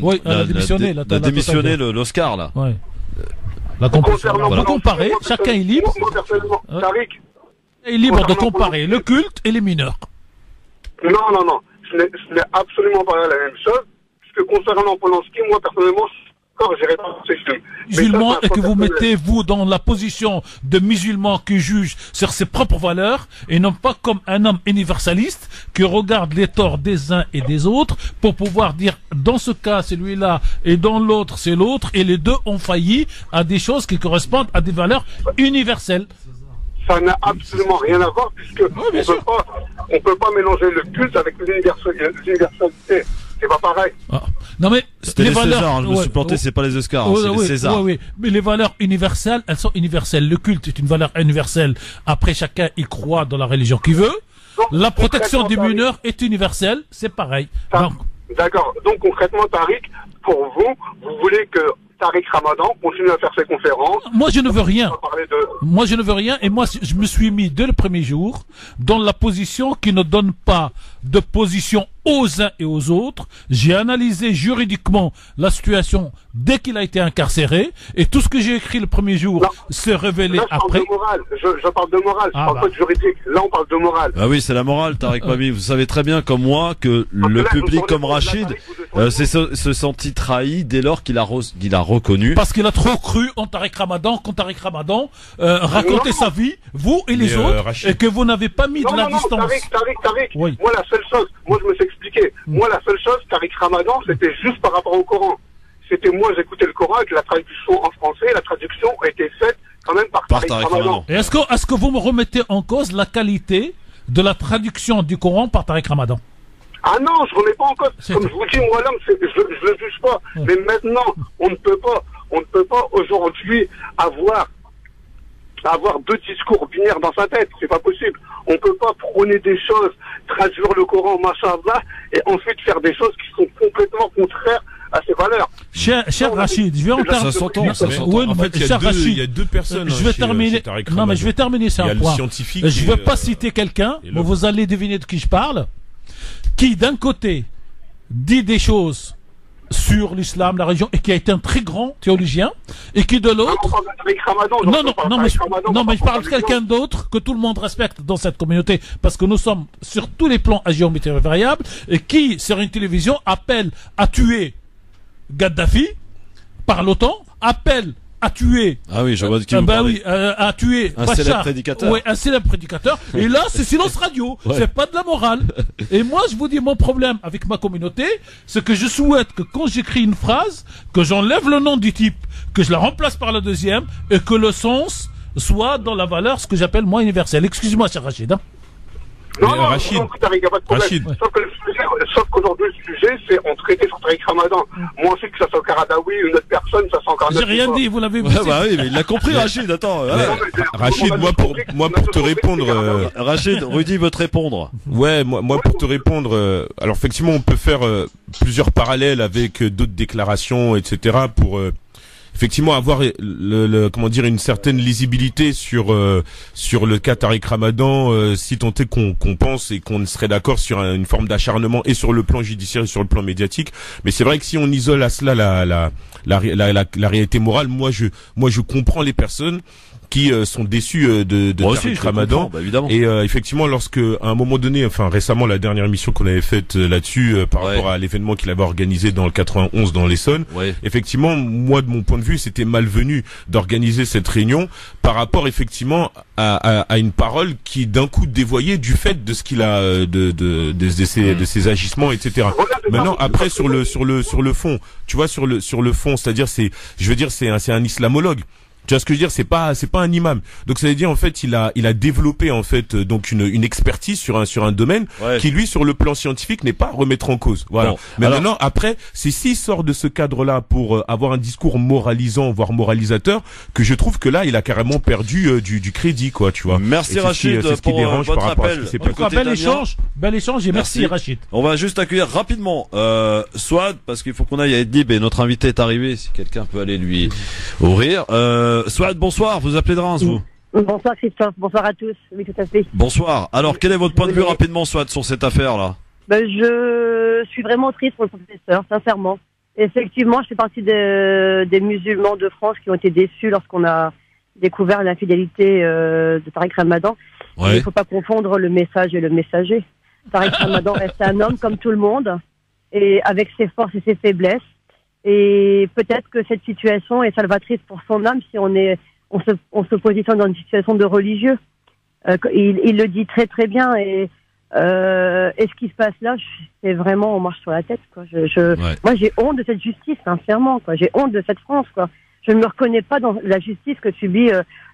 Oui, elle a démissionné, a démissionné l'Oscar là. Ouais. Concernant Vous comparez, chacun est libre. Moi, personnellement, Tariq. est libre de comparer le culte et les mineurs. Non. Ce n'est absolument pas la même chose. Puisque concernant Polanski, moi, personnellement, j'irai pas voir ces films. Musulman, et que vous mettez, vous, dans la position de musulman qui juge sur ses propres valeurs, et non pas comme un homme universaliste qui regarde les torts des uns et des autres pour pouvoir dire, dans ce cas, c'est lui-là, et dans l'autre, c'est l'autre, et les deux ont failli à des choses qui correspondent à des valeurs universelles. Ça n'a absolument rien à voir, puisque on peut pas mélanger le culte avec l'universalité. C'est pas pareil. Ah. Non mais c'était les valeurs, Césars, je me suis planté, c'est pas les Oscars, c'est les Césars. Oui. Mais les valeurs universelles, elles sont universelles. Le culte est une valeur universelle. Après, chacun y croit dans la religion qu'il veut. La protection des mineurs est universelle, c'est pareil. D'accord. Donc concrètement, Tariq, pour vous, vous voulez que Tariq Ramadan continue à faire ses conférences. Moi, je ne veux rien. Moi, je ne veux rien. Et moi, je me suis mis dès le premier jour dans la position qui ne donne pas de position aux uns et aux autres. J'ai analysé juridiquement la situation dès qu'il a été incarcéré. Et tout ce que j'ai écrit le premier jour s'est révélé là, après. Je parle de morale. Je parle pas de juridique. Là, on parle de morale. Ah oui, c'est la morale, Tariq Mami. Vous savez très bien comme moi que le public comme Rachid se sentit trahi dès lors qu'il a reconnu. Parce qu'il a trop cru en Tariq Ramadan, quand Tariq Ramadan racontait sa vie, vous et les autres, Rachid. Et que vous n'avez pas mis de la distance. Tariq. Oui. Moi, la seule chose, je me suis expliqué. Moi, la seule chose, Tariq Ramadan, c'était juste par rapport au Coran. C'était moi, j'écoutais le Coran avec la traduction en français. La traduction a été faite quand même par Tariq Ramadan. Et est-ce que vous me remettez en cause la qualité de la traduction du Coran par Tariq Ramadan? Ah non, je ne remets pas en cause. Comme je vous dis, moi, l'homme, je le juge pas. Mais maintenant, on ne peut pas aujourd'hui avoir deux discours binaires dans sa tête. C'est pas possible. On peut pas prôner des choses, traduire le Coran, machallah, et ensuite faire des choses qui sont complètement contraires à ses valeurs. Cher Rachid, je vais en terminer. Ça s'entend. Oui, en fait, il y a deux personnes. Je vais terminer. Non, mais je vais terminer sur un point. Je ne vais pas citer quelqu'un, mais vous allez deviner de qui je parle. Qui, d'un côté, dit des choses sur l'islam, la religion, et qui a été un très grand théologien, et qui de l'autre... Non, mais je parle de quelqu'un d'autre que tout le monde respecte dans cette communauté, parce que nous sommes sur tous les plans à géométrie variable, et qui, sur une télévision, appelle à tuer Gaddafi par l'OTAN, appelle à tuer. Ah oui, je vois de qui vous parlez. À tuer un Bachar, célèbre prédicateur. Oui, un célèbre prédicateur. Et là, c'est silence radio. Ouais. C'est pas de la morale. Et moi, je vous dis, mon problème avec ma communauté, c'est que je souhaite que quand j'écris une phrase, que j'enlève le nom du type, que je la remplace par le deuxième, et que le sens soit dans la valeur, ce que j'appelle moi universel. Excusez-moi, cher Rachid. Non, Rachid. Sauf qu'aujourd'hui, le sujet, c'est on traitait sur Tariq Ramadan. Moi aussi, que ça soit Karadawi, une autre personne, ça soit encore... J'ai rien dit, vous l'avez vu. Bah oui, mais il l'a compris, Rachid, attends. Rachid, moi pour te répondre... Rachid, Rudy veut te répondre. Ouais, moi pour te répondre... alors, effectivement, on peut faire plusieurs parallèles avec d'autres déclarations, etc. pour... effectivement avoir comment dire, une certaine lisibilité sur le cas Tariq Ramadan, si tant est qu'on pense et qu'on serait d'accord sur une forme d'acharnement et sur le plan judiciaire et sur le plan médiatique. Mais c'est vrai que si on isole à cela la réalité morale, moi je comprends les personnes qui sont déçus de Moi Tariq aussi, je Ramadan. comprends, bah, évidemment. Et effectivement, lorsque à un moment donné, enfin récemment, la dernière émission qu'on avait faite là-dessus par Ouais. rapport à l'événement qu'il avait organisé dans le 91 dans l'Essonne, Ouais. effectivement, moi de mon point de vue, c'était malvenu d'organiser cette réunion par rapport effectivement à une parole qui d'un coup dévoyait du fait de ce qu'il a de ses agissements, etc. Maintenant, après sur le fond, tu vois, sur le fond, c'est-à-dire c'est un islamologue. Tu vois ce que je veux dire, c'est pas un imam. Donc ça veut dire en fait il a développé en fait donc une expertise sur un domaine Ouais. qui lui sur le plan scientifique n'est pas à remettre en cause. Voilà. Bon, Mais alors- maintenant après, c'est s'il sort de ce cadre-là pour avoir un discours moralisant voire moralisateur que je trouve que là il a carrément perdu du crédit quoi, tu vois. Merci Et c'est ce qui- Rachid c'est ce qui pour dérange votre par rapport à ce appel. qui s'est Du En passé. tout cas, côté bel échange et merci Rachid. On va juste accueillir rapidement Swad parce qu'il faut qu'on aille à Idlib et notre invité est arrivé. Si quelqu'un peut aller lui ouvrir. Swad, bonsoir. Vous appelez de Reims, vous? Bonsoir Christophe, bonsoir à tous. Oui, tout à fait. Bonsoir. Alors, quel est votre point de vue rapidement, Swad, sur cette affaire-là? Je suis vraiment triste pour le professeur, sincèrement. Effectivement, je fais partie des musulmans de France qui ont été déçus lorsqu'on a découvert l'infidélité de Tariq Ramadan. Il Ouais. ne faut pas confondre le message et le messager. Tariq Ramadan reste un homme comme tout le monde, et avec ses forces et ses faiblesses. Et peut-être que cette situation est salvatrice pour son âme si on se positionne dans une situation de religieux. Il le dit très très bien et ce qui se passe là, c'est vraiment on marche sur la tête quoi. Ouais. Moi j'ai honte de cette justice sincèrement quoi. J'ai honte de cette France quoi. Je ne me reconnais pas dans la justice que subit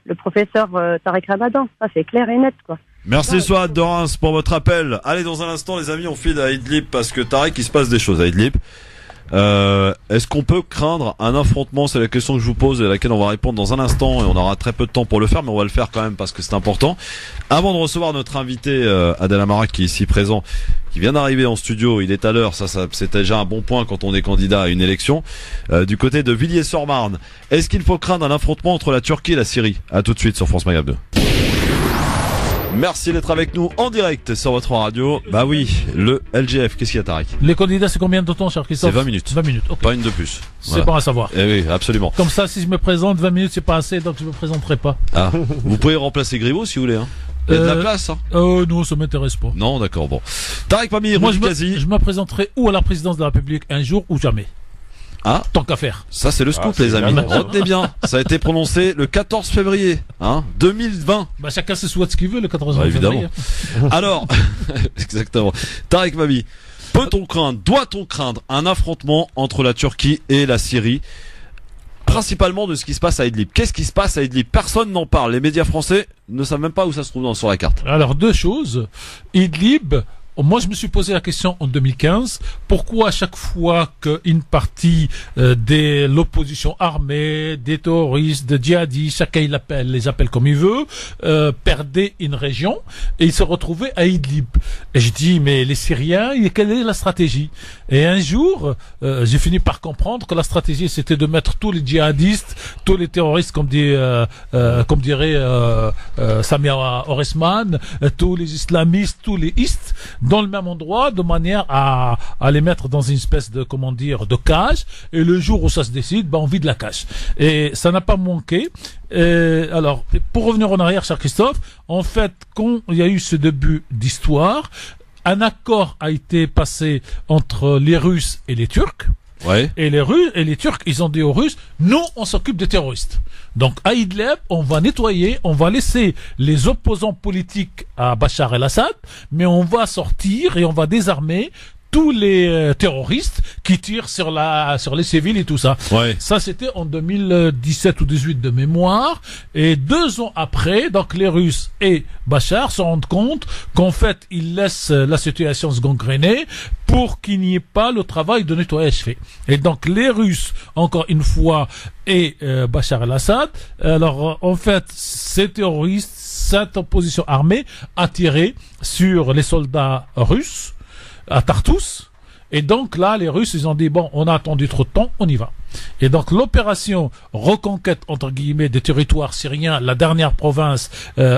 le professeur Tariq Ramadan. Ça c'est clair et net quoi. Merci Swad de Reims pour votre appel. Allez, dans un instant, les amis, on file à Idlib parce que Tariq, il se passe des choses à Idlib. Est-ce qu'on peut craindre un affrontement? C'est la question que je vous pose et à laquelle on va répondre dans un instant et on aura très peu de temps pour le faire, mais on va le faire quand même parce que c'est important. Avant de recevoir notre invité Adel Amara qui est ici présent, qui vient d'arriver en studio, il est à l'heure, ça c'est déjà un bon point quand on est candidat à une élection. Du côté de Villiers-sur-Marne, est-ce qu'il faut craindre un affrontement entre la Turquie et la Syrie? À tout de suite sur France Maghreb 2. Merci d'être avec nous en direct sur votre radio. Bah oui, le LGF, qu'est-ce qu'il y a Tariq? Les candidats, c'est combien de temps, cher C'est Christophe? 20 minutes. 20 minutes, ok. Pas une de plus. C'est Voilà. bon à savoir. Eh oui, absolument. Comme ça, si je me présente, 20 minutes, c'est pas assez, donc je me présenterai pas. Ah, vous pouvez remplacer Griveaux si vous voulez. Hein. Il y a de la place. Hein. Non, ça m'intéresse pas. Non, d'accord, bon. Tariq Pamir, Moi, quasi. je me présenterai ou à la présidence de la République un jour ou jamais. Ah, Tant qu'à faire. ça c'est le scoop Ah, les c'est amis. jamais. Retenez bien, ça a été prononcé le 14 février, hein, 2020. Bah, chacun se souhaite ce qu'il veut, le 14 Bah, évidemment. février. Alors, exactement. Tariq Mami, peut-on craindre, doit-on craindre un affrontement entre la Turquie et la Syrie? Principalement de ce qui se passe à Idlib. Qu'est-ce qui se passe à Idlib? Personne n'en parle. Les médias français ne savent même pas où ça se trouve sur la carte. Alors, deux choses. Idlib, moi, je me suis posé la question en 2015. Pourquoi à chaque fois qu'une partie de l'opposition armée, des terroristes, des djihadistes, chacun les appelle comme il veut, perdait une région et ils se retrouvaient à Idlib. Et je dis, mais les Syriens, quelle est la stratégie? Et un jour, j'ai fini par comprendre que la stratégie, c'était de mettre tous les djihadistes, tous les terroristes, comme dirait Samir Oresman, tous les islamistes, tous les istes, dans le même endroit, de manière à les mettre dans une espèce de, comment dire, de cage. Et le jour où ça se décide, on vide la cage. Et ça n'a pas manqué. Alors, pour revenir en arrière, cher Christophe, en fait, quand il y a eu ce début d'histoire, un accord a été passé entre les Russes et les Turcs. Ouais. Et les Russes et les Turcs, ils ont dit aux Russes, nous, on s'occupe des terroristes. Donc, à Idlib, on va nettoyer, on va laisser les opposants politiques à Bachar el-Assad, mais on va sortir et on va désarmer tous les terroristes qui tirent sur les civils et tout ça. Ouais. Ça, c'était en 2017 ou 18 de mémoire. Et 2 ans après, donc les Russes et Bachar se rendent compte qu'en fait, ils laissent la situation se gangréner pour qu'il n'y ait pas le travail de nettoyage fait. Et donc, les Russes, encore une fois, et Bachar el-Assad, alors, en fait, ces terroristes, cette opposition armée a tiré sur les soldats russes à Tartous. Et donc là, les Russes, ils ont dit, bon, on a attendu trop de temps, on y va. Et donc l'opération reconquête, entre guillemets, des territoires syriens, la dernière province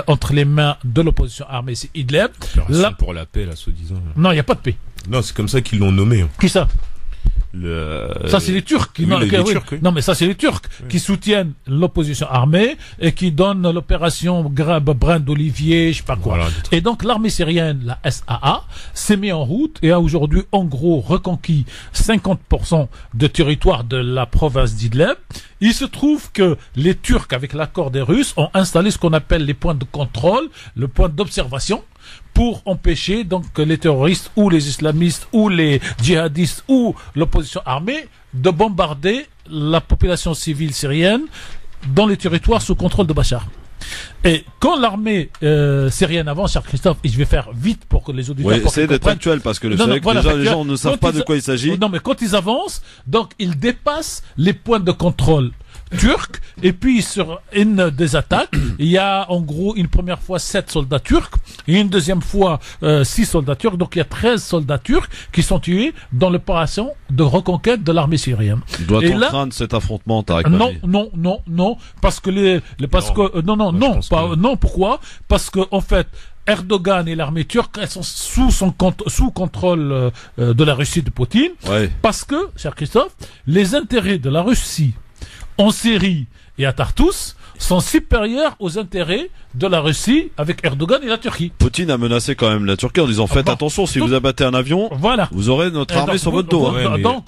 entre les mains de l'opposition armée, c'est Idlib. Opération pour la paix, là, soi-disant. Non, il n'y a pas de paix. Non, c'est comme ça qu'ils l'ont nommé. Hein. Qui ça? Ça, c'est les Turcs. Non, mais ça, c'est les Turcs qui soutiennent l'opposition armée et qui donnent l'opération Brin d'Olivier, je sais pas quoi. Voilà, et donc, l'armée syrienne, la SAA, s'est mise en route et a aujourd'hui, en gros, reconquis 50% de territoire de la province d'Idlib. Il se trouve que les Turcs, avec l'accord des Russes, ont installé ce qu'on appelle les points de contrôle, le point d'observation, pour empêcher donc les terroristes ou les islamistes ou les djihadistes ou l'opposition armée de bombarder la population civile syrienne dans les territoires sous contrôle de Bachar. Et quand l'armée syrienne avance, cher Christophe, et je vais faire vite pour que les auditeurs... Oui, essayez d'être actuel, parce que les gens ne savent pas de quoi il s'agit. Non, mais quand ils avancent, donc ils dépassent les points de contrôle turcs, et puis sur une des attaques, il y a en gros une première fois 7 soldats turcs, et une deuxième fois 6 soldats turcs, donc il y a 13 soldats turcs qui sont tués dans l'opération de reconquête de l'armée syrienne. Doit-on craindre cet affrontement, Tarek? Non, parce que non, pourquoi? Parce que en fait, Erdogan et l'armée turque, elles sont sous contrôle de la Russie de Poutine, parce que, cher Christophe, les intérêts de la Russie en Syrie et à Tartous sont supérieurs aux intérêts de la Russie avec Erdogan et la Turquie. Poutine a menacé quand même la Turquie en disant faites attention, si vous abattez un avion, vous aurez notre armée sur votre dos.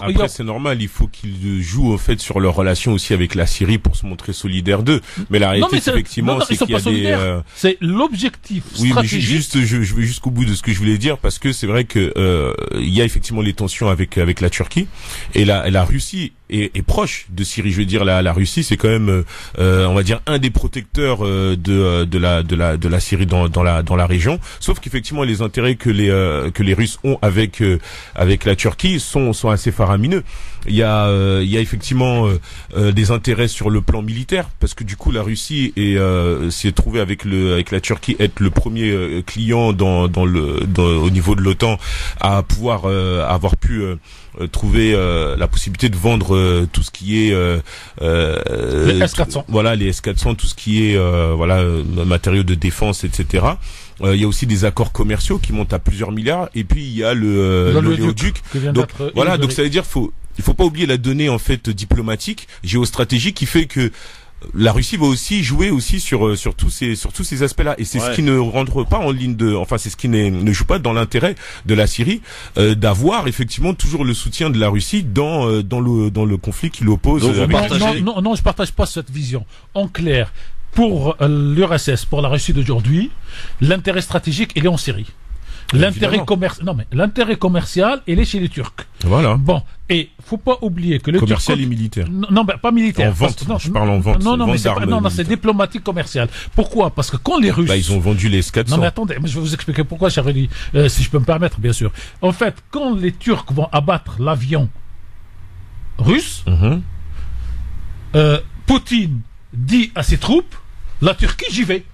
Après c'est normal, il faut qu'ils jouent au fait sur leur relation aussi avec la Syrie pour se montrer solidaires d'eux. Mais la réalité effectivement c'est qu'il y a des... C'est l'objectif stratégique. Oui, mais je vais jusqu'au bout de ce que je voulais dire, parce que c'est vrai que il y a effectivement les tensions avec la Turquie, et la Russie est proche de Syrie. Je veux dire, la Russie c'est quand même on va dire un des protecteurs de la Syrie dans la région, sauf qu'effectivement les intérêts que les Russes ont avec la Turquie sont assez faramineux. Il y a effectivement des intérêts sur le plan militaire, parce que du coup la Russie s'est trouvée avec la Turquie être le premier client au niveau de l'OTAN à pouvoir avoir pu trouver la possibilité de vendre tout ce qui est les S-400. Voilà, les S-400, tout ce qui est matériaux de défense, etc. Il y a aussi des accords commerciaux qui montent à plusieurs milliards, et puis il y a l'oléoduc. Donc voilà, donc ça veut dire il faut pas oublier la donnée en fait diplomatique, géostratégique, qui fait que la Russie va aussi jouer aussi sur tous ces aspects-là, et c'est ce qui ne rentre pas en ligne c'est ce qui ne joue pas dans l'intérêt de la Syrie, d'avoir effectivement toujours le soutien de la Russie dans le conflit qui l'oppose. Non, je partage pas cette vision. En clair, pour l'URSS, pour la Russie d'aujourd'hui, l'intérêt stratégique il est en Syrie. L'intérêt commercial, il est chez les Turcs. Voilà. Bon, et faut pas oublier que le commercial et militaire. Non, pas militaire. En vente. Je parle en vente. Non, c'est diplomatique commercial. Pourquoi? Parce que quand les Russes... ils ont vendu les S-400. Non, mais attendez, je vais vous expliquer pourquoi, cher Rudy, si je peux me permettre, bien sûr. En fait, quand les Turcs vont abattre l'avion russe, Poutine dit à ses troupes, la Turquie, j'y vais.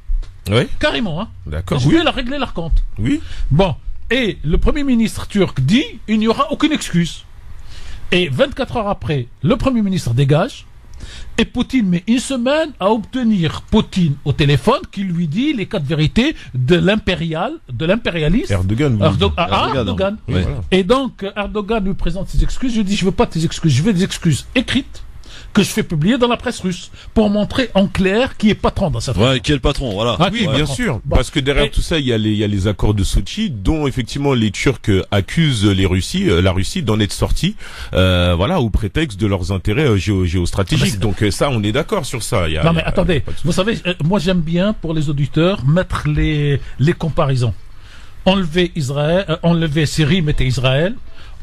Oui. Carrément, hein. D'accord. Je vais la régler leur compte. Oui. Bon. Et le Premier ministre turc dit, il n'y aura aucune excuse. Et 24 heures après, le Premier ministre dégage, et Poutine met une semaine à obtenir Poutine au téléphone, qui lui dit les 4 vérités de l'impérialisme. Erdogan. Erdogan. Oui. Et donc, Erdogan lui présente ses excuses. Je dis, je veux pas tes excuses, je veux des excuses écrites, que je fais publier dans la presse russe, pour montrer en clair qui est patron dans cette région. Qui est le patron, voilà. Oui, bien sûr. Bon. Parce que derrière tout ça, il y a les accords de Sochi, dont effectivement les Turcs accusent la Russie d'en être sortie, au prétexte de leurs intérêts géostratégiques. Donc ça, on est d'accord sur ça. Attendez, vous savez, moi j'aime bien, pour les auditeurs, mettre les comparaisons. Enlever Syrie, mettez Israël.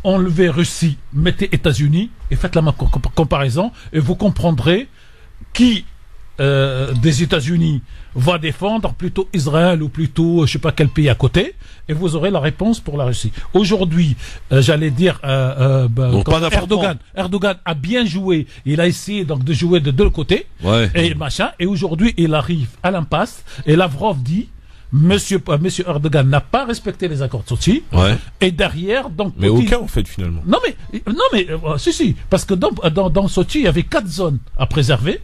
Enlevez Russie, mettez États-Unis, et faites la même comparaison, et vous comprendrez qui des États-Unis va défendre plutôt Israël ou plutôt je sais pas quel pays à côté, et vous aurez la réponse pour la Russie. Aujourd'hui, j'allais dire Erdogan a bien joué, il a essayé donc de jouer de deux côtés, et aujourd'hui il arrive à l'impasse, et Lavrov dit Monsieur Erdogan n'a pas respecté les accords de Sochi. Et derrière, donc. Mais aucun, en fait, finalement. Non, mais, si. Parce que dans Sochi, il y avait 4 zones à préserver.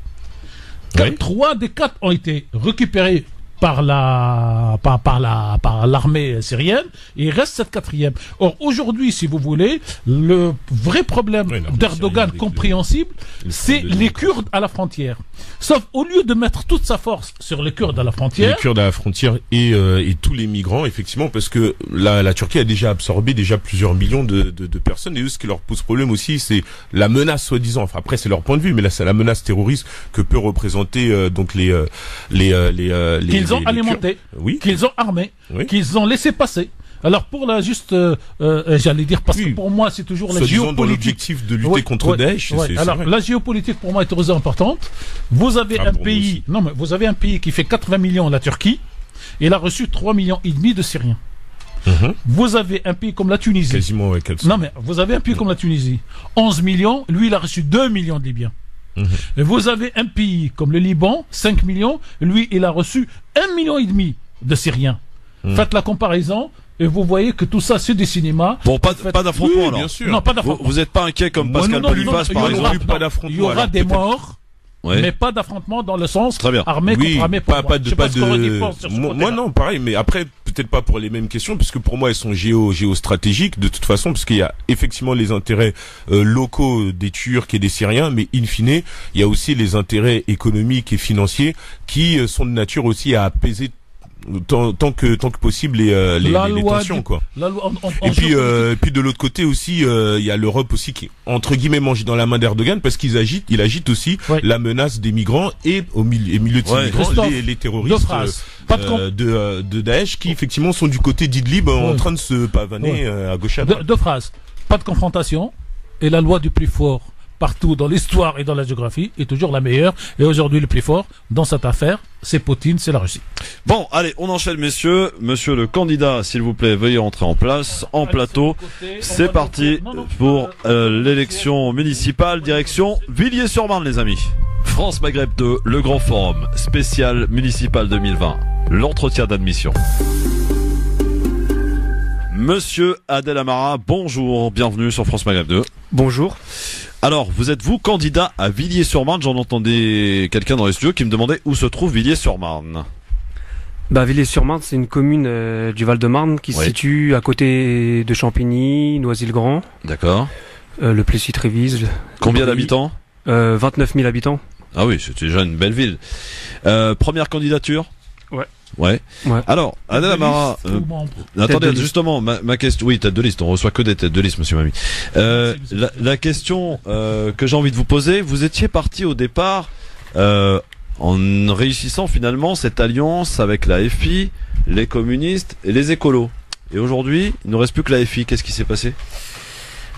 3 des 4 ont été récupérées par l'armée syrienne, et il reste cette 4e. Or, aujourd'hui, si vous voulez, le vrai problème d'Erdogan compréhensible, c'est les Kurdes à la frontière. Sauf, au lieu de mettre toute sa force sur les Kurdes à la frontière... Les Kurdes à la frontière et tous les migrants, effectivement, parce que la Turquie a déjà absorbé plusieurs millions de personnes, et eux, ce qui leur pose problème aussi, c'est la menace, soi-disant, enfin après c'est leur point de vue, mais là c'est la menace terroriste que peut représenter donc les qu'ils ont alimenté, oui, qu'ils ont armé, oui, qu'ils ont laissé passer. Alors pour la juste, j'allais dire, parce que pour moi c'est toujours la géopolitique. Dans l'objectif de lutter contre Daesh. Alors la géopolitique pour moi est très importante. Vous avez un pays, vous avez un pays qui fait 80 millions, la Turquie, et il a reçu 3,5 millions de Syriens. Vous avez un pays comme la Tunisie. Quasiment, vous avez un pays comme la Tunisie. 11 millions, lui il a reçu 2 millions de Libyens. Et vous avez un pays comme le Liban, 5 millions, lui il a reçu 1,5 million de Syriens. Faites la comparaison. Et vous voyez que tout ça, c'est des cinémas. Bon, pas d'affrontement, alors. Bien sûr. Non, pas d'affrontement. Vous n'êtes pas inquiet comme Pascal Polipas, par exemple. Il y aura des morts. Ouais. Mais pas d'affrontement dans le sens armé contre armé. Moi non, pareil, mais après peut-être pas pour les mêmes questions, puisque pour moi elles sont géostratégiques de toute façon, parce qu'il y a effectivement les intérêts locaux des Turcs et des Syriens, mais in fine il y a aussi les intérêts économiques et financiers qui sont de nature aussi à apaiser tant que possible les tensions, quoi. Et puis de l'autre côté aussi il y a l'Europe aussi qui entre guillemets mange dans la main d'Erdogan, parce il agite aussi la menace des migrants, et au milieu de ces migrants les terroristes de Daesh qui effectivement sont du côté d'Idlib en train de se pavaner à gauche à droite. Deux phrases. Pas de confrontation, et la loi du plus fort partout dans l'histoire et dans la géographie est toujours la meilleure, et aujourd'hui le plus fort dans cette affaire, c'est Poutine, c'est la Russie. Bon, allez, on enchaîne, messieurs. Monsieur le candidat, s'il vous plaît, veuillez entrer en place, en plateau. C'est parti pour l'élection municipale, direction Villiers-sur-Marne, les amis. France Maghreb 2, le grand forum spécial municipal 2020, l'entretien d'admission. Monsieur Adel Amara, bonjour, bienvenue sur France Maghreb 2. Bonjour. Alors, vous êtes vous candidat à Villiers-sur-Marne? J'en entendais quelqu'un dans les studios qui me demandait où se trouve Villiers-sur-Marne. Villiers-sur-Marne, c'est une commune du Val-de-Marne qui se situe à côté de Champigny, Noisy-le-Grand. D'accord. Le Plessis-Trévise. Combien d'habitants? 29 000 habitants. Ah oui, c'est déjà une belle ville. Première candidature? Ouais. Alors, Adel Amara, attendez, justement, ma question, oui, tête de liste, on reçoit que des têtes de liste, monsieur Mami. La question que j'ai envie de vous poser, vous étiez parti au départ en réussissant finalement cette alliance avec la FI, les communistes et les écolos. Et aujourd'hui, il ne reste plus que la FI. Qu'est-ce qui s'est passé?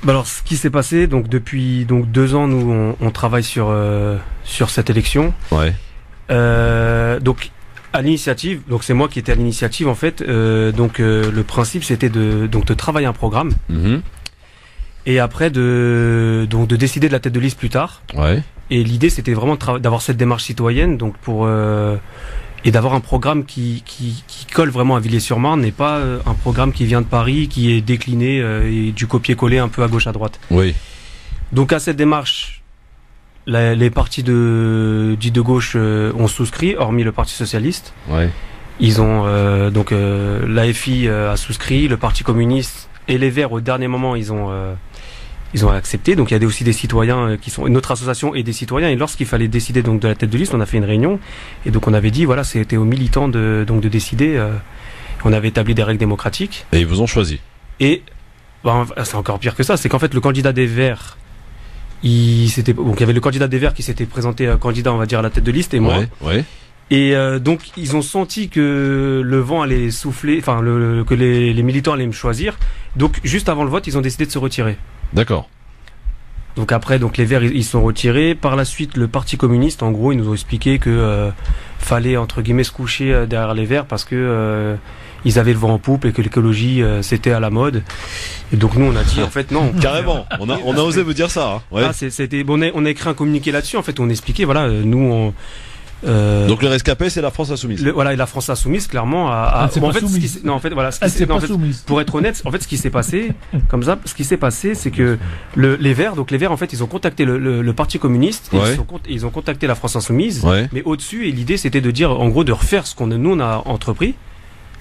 Alors, ce qui s'est passé, donc depuis 2 ans, nous on travaille sur cette élection. Ouais. Donc à l'initiative, donc c'est moi qui étais à l'initiative en fait. Le principe c'était de travailler un programme et après de décider de la tête de liste plus tard. Ouais. Et l'idée c'était vraiment d'avoir cette démarche citoyenne, donc et d'avoir un programme qui colle vraiment à Villiers-sur-Marne, et pas un programme qui vient de Paris, qui est décliné et du copier-coller un peu à gauche à droite. Oui. Donc à cette démarche, les partis dits de gauche ont souscrit, hormis le Parti socialiste. Ouais. Ils ont l'AFI a souscrit, le Parti communiste et les Verts au dernier moment ils ont accepté. Donc il y a aussi des citoyens qui sont, notre association et des citoyens. Et lorsqu'il fallait décider donc de la tête de liste, on a fait une réunion et donc on avait dit voilà, c'était aux militants de décider. On avait établi des règles démocratiques. Et ils vous ont choisi. Et c'est encore pire que ça, c'est qu'en fait le candidat des Verts, il y avait le candidat des Verts qui s'était présenté candidat, on va dire, à la tête de liste, et moi. Ouais. Et donc ils ont senti que le vent allait souffler, que les militants allaient me choisir. Donc juste avant le vote, ils ont décidé de se retirer. D'accord. Donc après, les Verts ils sont retirés. Par la suite, le Parti communiste, en gros, ils nous ont expliqué que fallait entre guillemets se coucher derrière les Verts parce que ils avaient le vent en poupe et que l'écologie c'était à la mode. Et donc nous on a dit en fait non. Carrément. On a osé vous dire ça. Hein. Ouais. C'était bon, on a écrit un communiqué là-dessus. En fait, on expliquait voilà, nous Donc le rescapé, c'est la France insoumise. Voilà, et la France insoumise, clairement, pour être honnête, en fait, ce qui s'est passé, c'est que les Verts, en fait, ils ont contacté le Parti communiste, et ils ont contacté la France insoumise, mais au-dessus, et l'idée, c'était de dire, en gros, de refaire ce nous on a entrepris,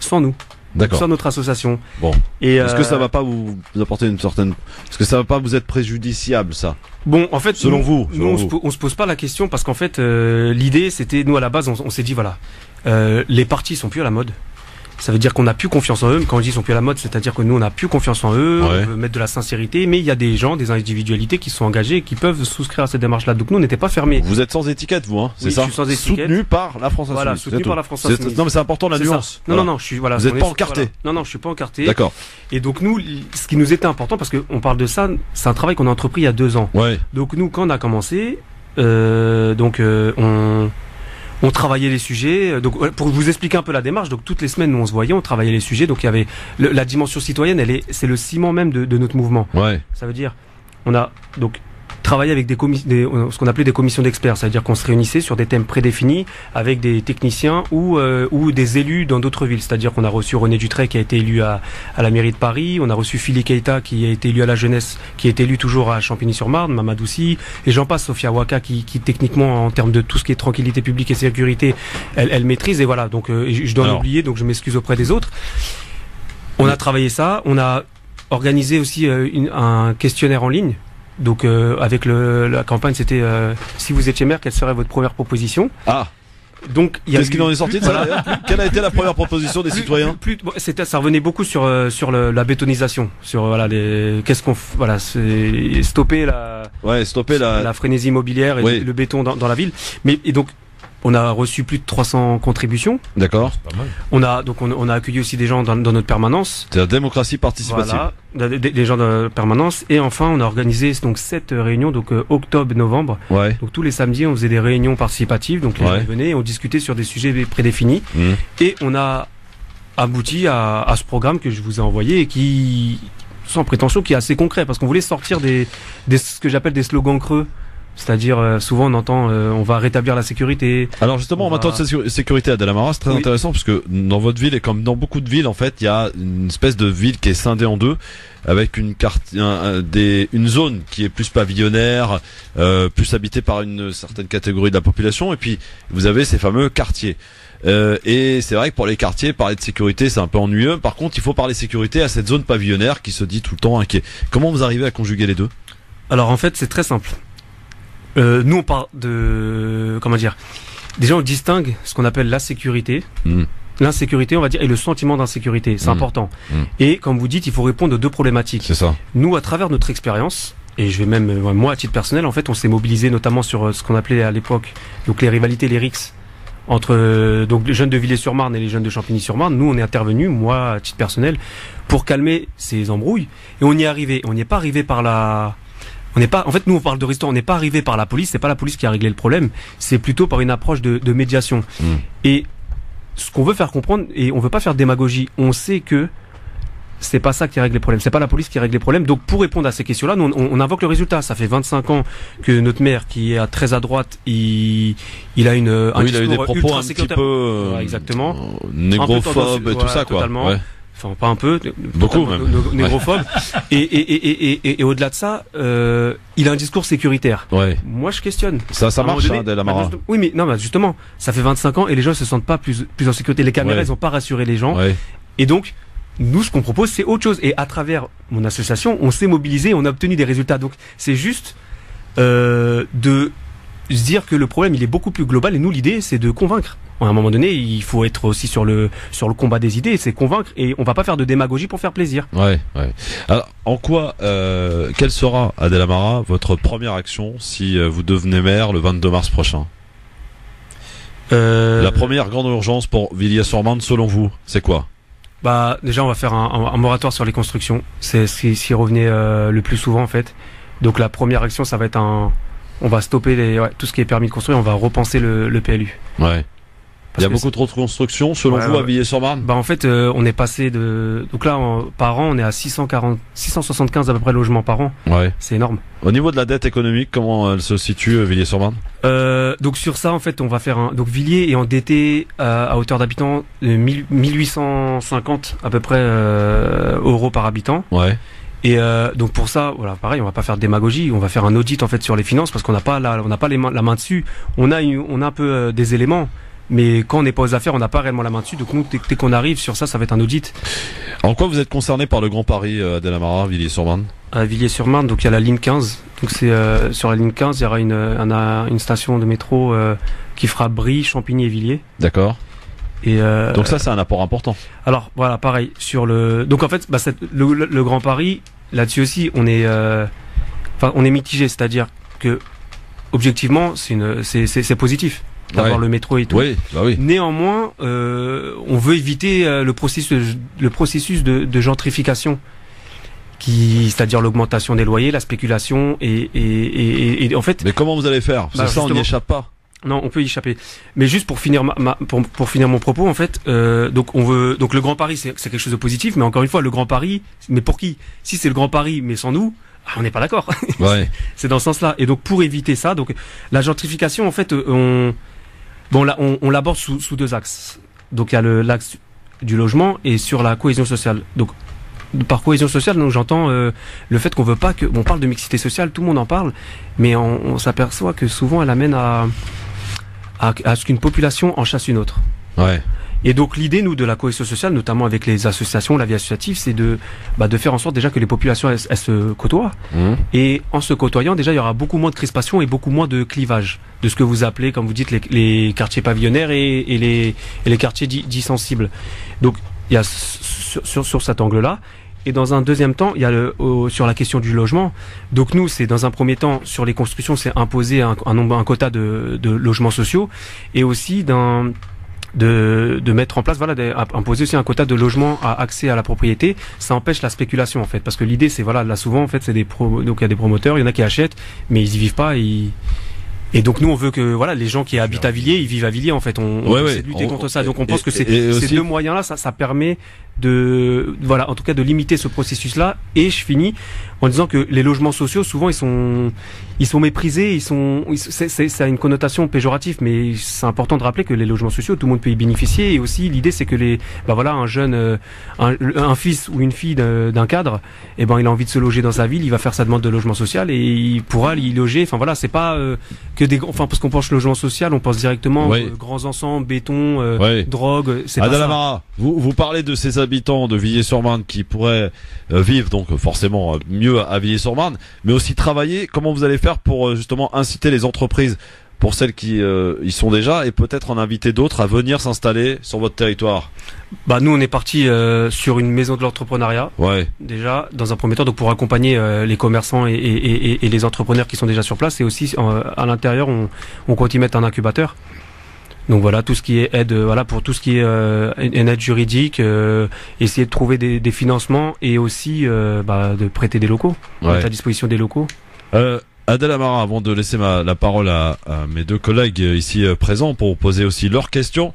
sans nous. D'accord. Sans notre association. Bon. Et est-ce que ça va pas vous apporter est-ce que ça va pas vous être préjudiciable, ça? Bon, en fait, selon vous. On se pose pas la question parce qu'en fait, l'idée, c'était, nous, à la base, on s'est dit, voilà, les partis sont plus à la mode. Ça veut dire qu'on n'a plus confiance en eux. Quand je dis qu'ils sont plus à la mode, c'est-à-dire que nous, on n'a plus confiance en eux, on veut mettre de la sincérité, mais il y a des gens, des individualités qui sont engagés et qui peuvent souscrire à cette démarche-là. Donc nous, on n'était pas fermés. Vous êtes sans étiquette, vous, hein? C'est ça? Je suis sans étiquette. Soutenu par la France insoumise. Voilà, soutenu par la France insoumise. Non, mais c'est important, la nuance. Non, je suis, voilà. Vous n'êtes pas encarté. Voilà. Non, je suis pas encarté. D'accord. Et donc nous, ce qui nous était important, parce qu'on parle de ça, c'est un travail qu'on a entrepris il y a 2 ans. Ouais. Donc nous, quand on a commencé, on travaillait les sujets. Donc, pour vous expliquer un peu la démarche, donc toutes les semaines, nous on se voyait, on travaillait les sujets. Donc il y avait la dimension citoyenne, c'est le ciment même de notre mouvement. Ouais. Ça veut dire, on a donc travaillé avec ce qu'on appelait des commissions d'experts. Ça veut dire qu'on se réunissait sur des thèmes prédéfinis avec des techniciens ou des élus dans d'autres villes. C'est-à-dire qu'on a reçu René Dutray qui a été élu à la mairie de Paris, on a reçu Philippe Keita qui a été élu à la jeunesse, qui est élu toujours à Champigny-sur-Marne, Mamadou Sy, et j'en passe, Sophia Waka qui techniquement en termes de tout ce qui est tranquillité publique et sécurité, elle maîtrise. Et voilà, donc je dois en oublier, donc je m'excuse auprès des autres. On a travaillé ça, on a organisé aussi un questionnaire en ligne. Donc avec la campagne, c'était si vous étiez maire, quelle serait votre première proposition? Ah. Donc qu'est-ce qu'il en est sorti de ça? Quelle a été la première proposition des citoyens? Ça revenait beaucoup sur la bétonisation, sur stopper la frénésie immobilière et le béton dans la ville. Et donc on a reçu plus de 300 contributions. D'accord. On a accueilli aussi des gens dans notre permanence. C'est la démocratie participative. Voilà, des gens de permanence. Et enfin, on a organisé donc 7 réunions, donc octobre-novembre. Ouais. Donc tous les samedis, on faisait des réunions participatives. Donc les gens venaient, on discutait sur des sujets prédéfinis. Et on a abouti à ce programme que je vous ai envoyé et qui, sans prétention, qui est assez concret parce qu'on voulait sortir ce que j'appelle des slogans creux. C'est-à-dire, souvent on entend on va rétablir la sécurité. Alors justement, en matière de sécurité à Delamara, c'est très intéressant parce que dans votre ville et comme dans beaucoup de villes, en fait, il y a une espèce de ville qui est scindée en deux, avec une zone qui est plus pavillonnaire, plus habitée par une certaine catégorie de la population, et puis vous avez ces fameux quartiers. Et c'est vrai que pour les quartiers, parler de sécurité, c'est un peu ennuyeux. Par contre, il faut parler sécurité à cette zone pavillonnaire qui se dit tout le temps inquiet. Comment vous arrivez à conjuguer les deux? Alors en fait, c'est très simple. Nous on parle déjà on distingue ce qu'on appelle la sécurité, l'insécurité on va dire, et le sentiment d'insécurité, c'est important. Et comme vous dites, il faut répondre aux 2 problématiques. C'est ça. Nous, à travers notre expérience, et je vais même, moi à titre personnel, en fait on s'est mobilisé notamment sur ce qu'on appelait à l'époque donc les rivalités, les rixes entre donc les jeunes de Villers-sur-Marne et les jeunes de Champigny-sur-Marne. Nous on est intervenu, moi à titre personnel, pour calmer ces embrouilles, et on y est arrivé. On n'y est pas arrivé par en fait, nous, on parle de restaurant, on n'est pas arrivé par la police, c'est pas la police qui a réglé le problème, c'est plutôt par une approche de médiation. Et ce qu'on veut faire comprendre, et on veut pas faire de démagogie, on sait que c'est pas ça qui règle les problèmes, c'est pas la police qui règle les problèmes. Donc, pour répondre à ces questions-là, nous, on invoque le résultat. Ça fait 25 ans que notre maire, qui est très à droite, il a un discours il a eu des propos un petit peu, exactement, négrophobes et tout ça, quoi. Totalement. Ouais. Enfin, pas un peu, beaucoup même, négrophobe. Et au-delà de ça, il a un discours sécuritaire. Ouais. Moi, je questionne. Ça marche, Delamara. Oui, mais non, justement, ça fait 25 ans et les gens se sentent pas plus en sécurité. Les caméras, ils ont pas rassuré les gens. Ouais. Et donc, nous, ce qu'on propose, c'est autre chose. Et à travers mon association, on s'est mobilisé, on a obtenu des résultats. Donc, c'est juste de se dire que le problème, il est beaucoup plus global. Et nous, l'idée, c'est de convaincre. À un moment donné, il faut être aussi sur le combat des idées, c'est convaincre, et on va pas faire de démagogie pour faire plaisir. Ouais. Alors, en quoi, quelle sera, à Delamara, votre première action si vous devenez maire le 22 mars prochain? La première grande urgence pour Villiers-sur-Marne, selon vous, c'est quoi? Déjà, on va faire un moratoire sur les constructions. C'est ce qui revenait le plus souvent, en fait. Donc, la première action, ça va être on va stopper tout ce qui est permis de construire, on va repenser le PLU. Ouais. Il y a beaucoup trop de construction, selon vous, à Villiers-sur-Marne? Bah en fait, on est passé de... Donc là, par an, on est à 675 à peu près logements par an. Ouais. C'est énorme. Au niveau de la dette économique, comment elle se situe, Villiers-sur-Marne? Donc sur ça, en fait, on va faire un... Donc Villiers est endetté à hauteur d'habitants de 1850 à peu près euros par habitant. Ouais. Et donc pour ça, voilà, pareil, on va pas faire de démagogie, on va faire un audit en fait sur les finances parce qu'on n'a pas la main dessus. On a un peu des éléments. Mais quand on n'est pas aux affaires, on n'a pas réellement la main dessus. Donc nous, dès qu'on arrive sur ça, ça va être un audit. En quoi vous êtes concerné par le Grand Paris, Adèle Amara, Villiers-sur-Marne? À Villiers-sur-Marne, donc il y a la ligne 15. Donc c'est sur la ligne 15, il y aura une station de métro qui fera Brie, Champigny et Villiers. D'accord. Et donc ça, c'est un apport important. Alors voilà, pareil sur le. Donc en fait, bah, le Grand Paris, là-dessus aussi, on est mitigé, c'est-à-dire que objectivement, c'est positif d'avoir le métro et tout. Oui, bah oui. Néanmoins, on veut éviter le processus de gentrification, c'est-à-dire l'augmentation des loyers, la spéculation et en fait. Mais comment vous allez faire? Parce que ça, on n'y échappe pas. Non, on peut y échapper. Mais juste pour finir pour finir mon propos, en fait, donc le Grand Paris, c'est quelque chose de positif, mais encore une fois, le Grand Paris, mais pour qui? Si c'est le Grand Paris, mais sans nous. On n'est pas d'accord. Ouais. C'est dans ce sens-là. Et donc pour éviter ça, donc la gentrification, en fait, on l'aborde sous deux axes. Donc il y a l'axe du logement et sur la cohésion sociale. Donc par cohésion sociale, donc j'entends le fait qu'on veut pas que, on parle de mixité sociale, tout le monde en parle, mais on s'aperçoit que souvent elle amène à ce qu'une population en chasse une autre. Ouais. Et donc l'idée, nous, de la cohésion sociale, notamment avec les associations, la vie associative, c'est de faire en sorte déjà que les populations elles se côtoient. Mmh. Et en se côtoyant, déjà, il y aura beaucoup moins de crispation et beaucoup moins de clivage, de ce que vous appelez, comme vous dites, les quartiers pavillonnaires et les quartiers dits sensibles. Donc il y a sur cet angle-là. Et dans un deuxième temps, il y a sur la question du logement. Donc nous, c'est dans un premier temps, sur les constructions, c'est imposer un quota de logements sociaux et aussi de mettre en place, imposer aussi un quota de logements à accès à la propriété. Ça empêche la spéculation en fait, parce que l'idée c'est là souvent en fait c'est donc il y a des promoteurs, il y en a qui achètent, mais ils y vivent pas. Et donc nous on veut que les gens qui habitent à Villiers, ils vivent à Villiers en fait. On essaie de lutter contre ça. Donc on pense que ces deux moyens-là, ça permet en tout cas de limiter ce processus-là. Et je finis en disant que les logements sociaux, souvent ils sont méprisés, ça a une connotation péjorative, mais c'est important de rappeler que les logements sociaux, tout le monde peut y bénéficier. Et aussi l'idée c'est que un jeune, un fils ou une fille d'un cadre, il a envie de se loger dans sa ville, il va faire sa demande de logement social et il pourra y loger. Enfin voilà, c'est pas que parce qu'on pense logement social, on pense directement grands ensembles, béton, drogue. C'est Adèle Amara, vous parlez de ces habitants de Villiers-sur-Marne qui pourraient vivre donc forcément mieux à Villiers-sur-Marne, mais aussi travailler. Comment vous allez faire pour justement inciter les entreprises, pour celles qui y sont déjà, et peut-être en inviter d'autres à venir s'installer sur votre territoire? Nous on est parti sur une maison de l'entrepreneuriat. Ouais. Déjà dans un premier temps, donc pour accompagner les commerçants et les entrepreneurs qui sont déjà sur place, et aussi à l'intérieur on compte y mettre un incubateur. Donc voilà, tout ce qui est aide, pour tout ce qui est une aide juridique, essayer de trouver des financements et aussi de prêter des locaux, mettre à disposition des locaux. Adèle Amara, avant de laisser la parole à mes deux collègues ici présents pour poser aussi leurs questions,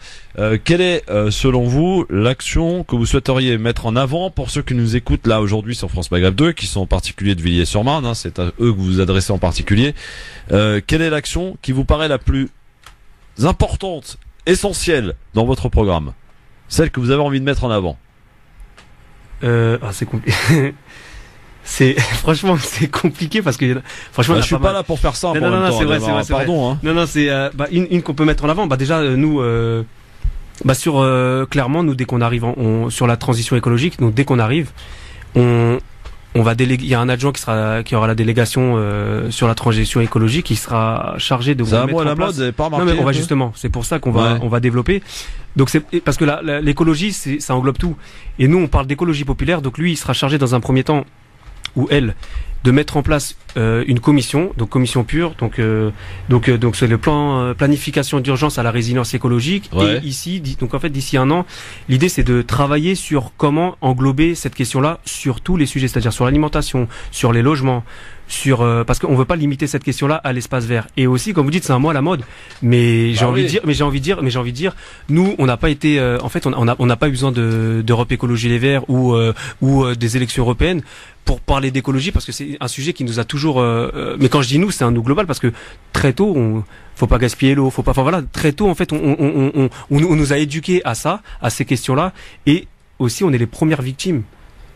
quelle est selon vous l'action que vous souhaiteriez mettre en avant pour ceux qui nous écoutent là aujourd'hui sur France Maghreb 2, qui sont en particulier de Villiers-sur-Marne, c'est à eux que vous vous adressez en particulier. Quelle est l'action qui vous paraît la plus importante, essentielle dans votre programme, celle que vous avez envie de mettre en avant? C'est compliqué. Franchement c'est compliqué parce que franchement je suis pas là pour faire ça. Non, c'est vrai. Pardon. Hein. Non, c'est une qu'on peut mettre en avant. Déjà nous clairement nous dès qu'on arrive sur la transition écologique, donc dès qu'on arrive, on va déléguer. Il y a un adjoint qui aura la délégation sur la transition écologique, qui sera chargé de vous mettre en place. Vous avez pas remarqué, non mais on va justement, c'est pour ça qu'on va développer. Donc c'est parce que l'écologie ça englobe tout. Et nous on parle d'écologie populaire. Donc lui il sera chargé dans un premier temps, ou elle, de mettre en place une commission, donc commission pure, donc c'est le plan planification d'urgence à la résilience écologique. Et ici, donc en fait d'ici un an, l'idée c'est de travailler sur comment englober cette question-là sur tous les sujets, c'est-à-dire sur l'alimentation, sur les logements, parce qu'on veut pas limiter cette question-là à l'espace vert. Et aussi, comme vous dites, c'est un mot à la mode. Mais j'ai envie de dire, nous, on n'a pas été, en fait, on n'a pas eu besoin d'Europe Écologie Les Verts ou des élections européennes pour parler d'écologie, parce que c'est un sujet qui nous a toujours. Mais quand je dis nous, c'est un nous global, parce que très tôt, faut pas gaspiller l'eau, faut pas. Enfin voilà, très tôt, en fait, on nous a éduqués à ça, à ces questions-là, et aussi, on est les premières victimes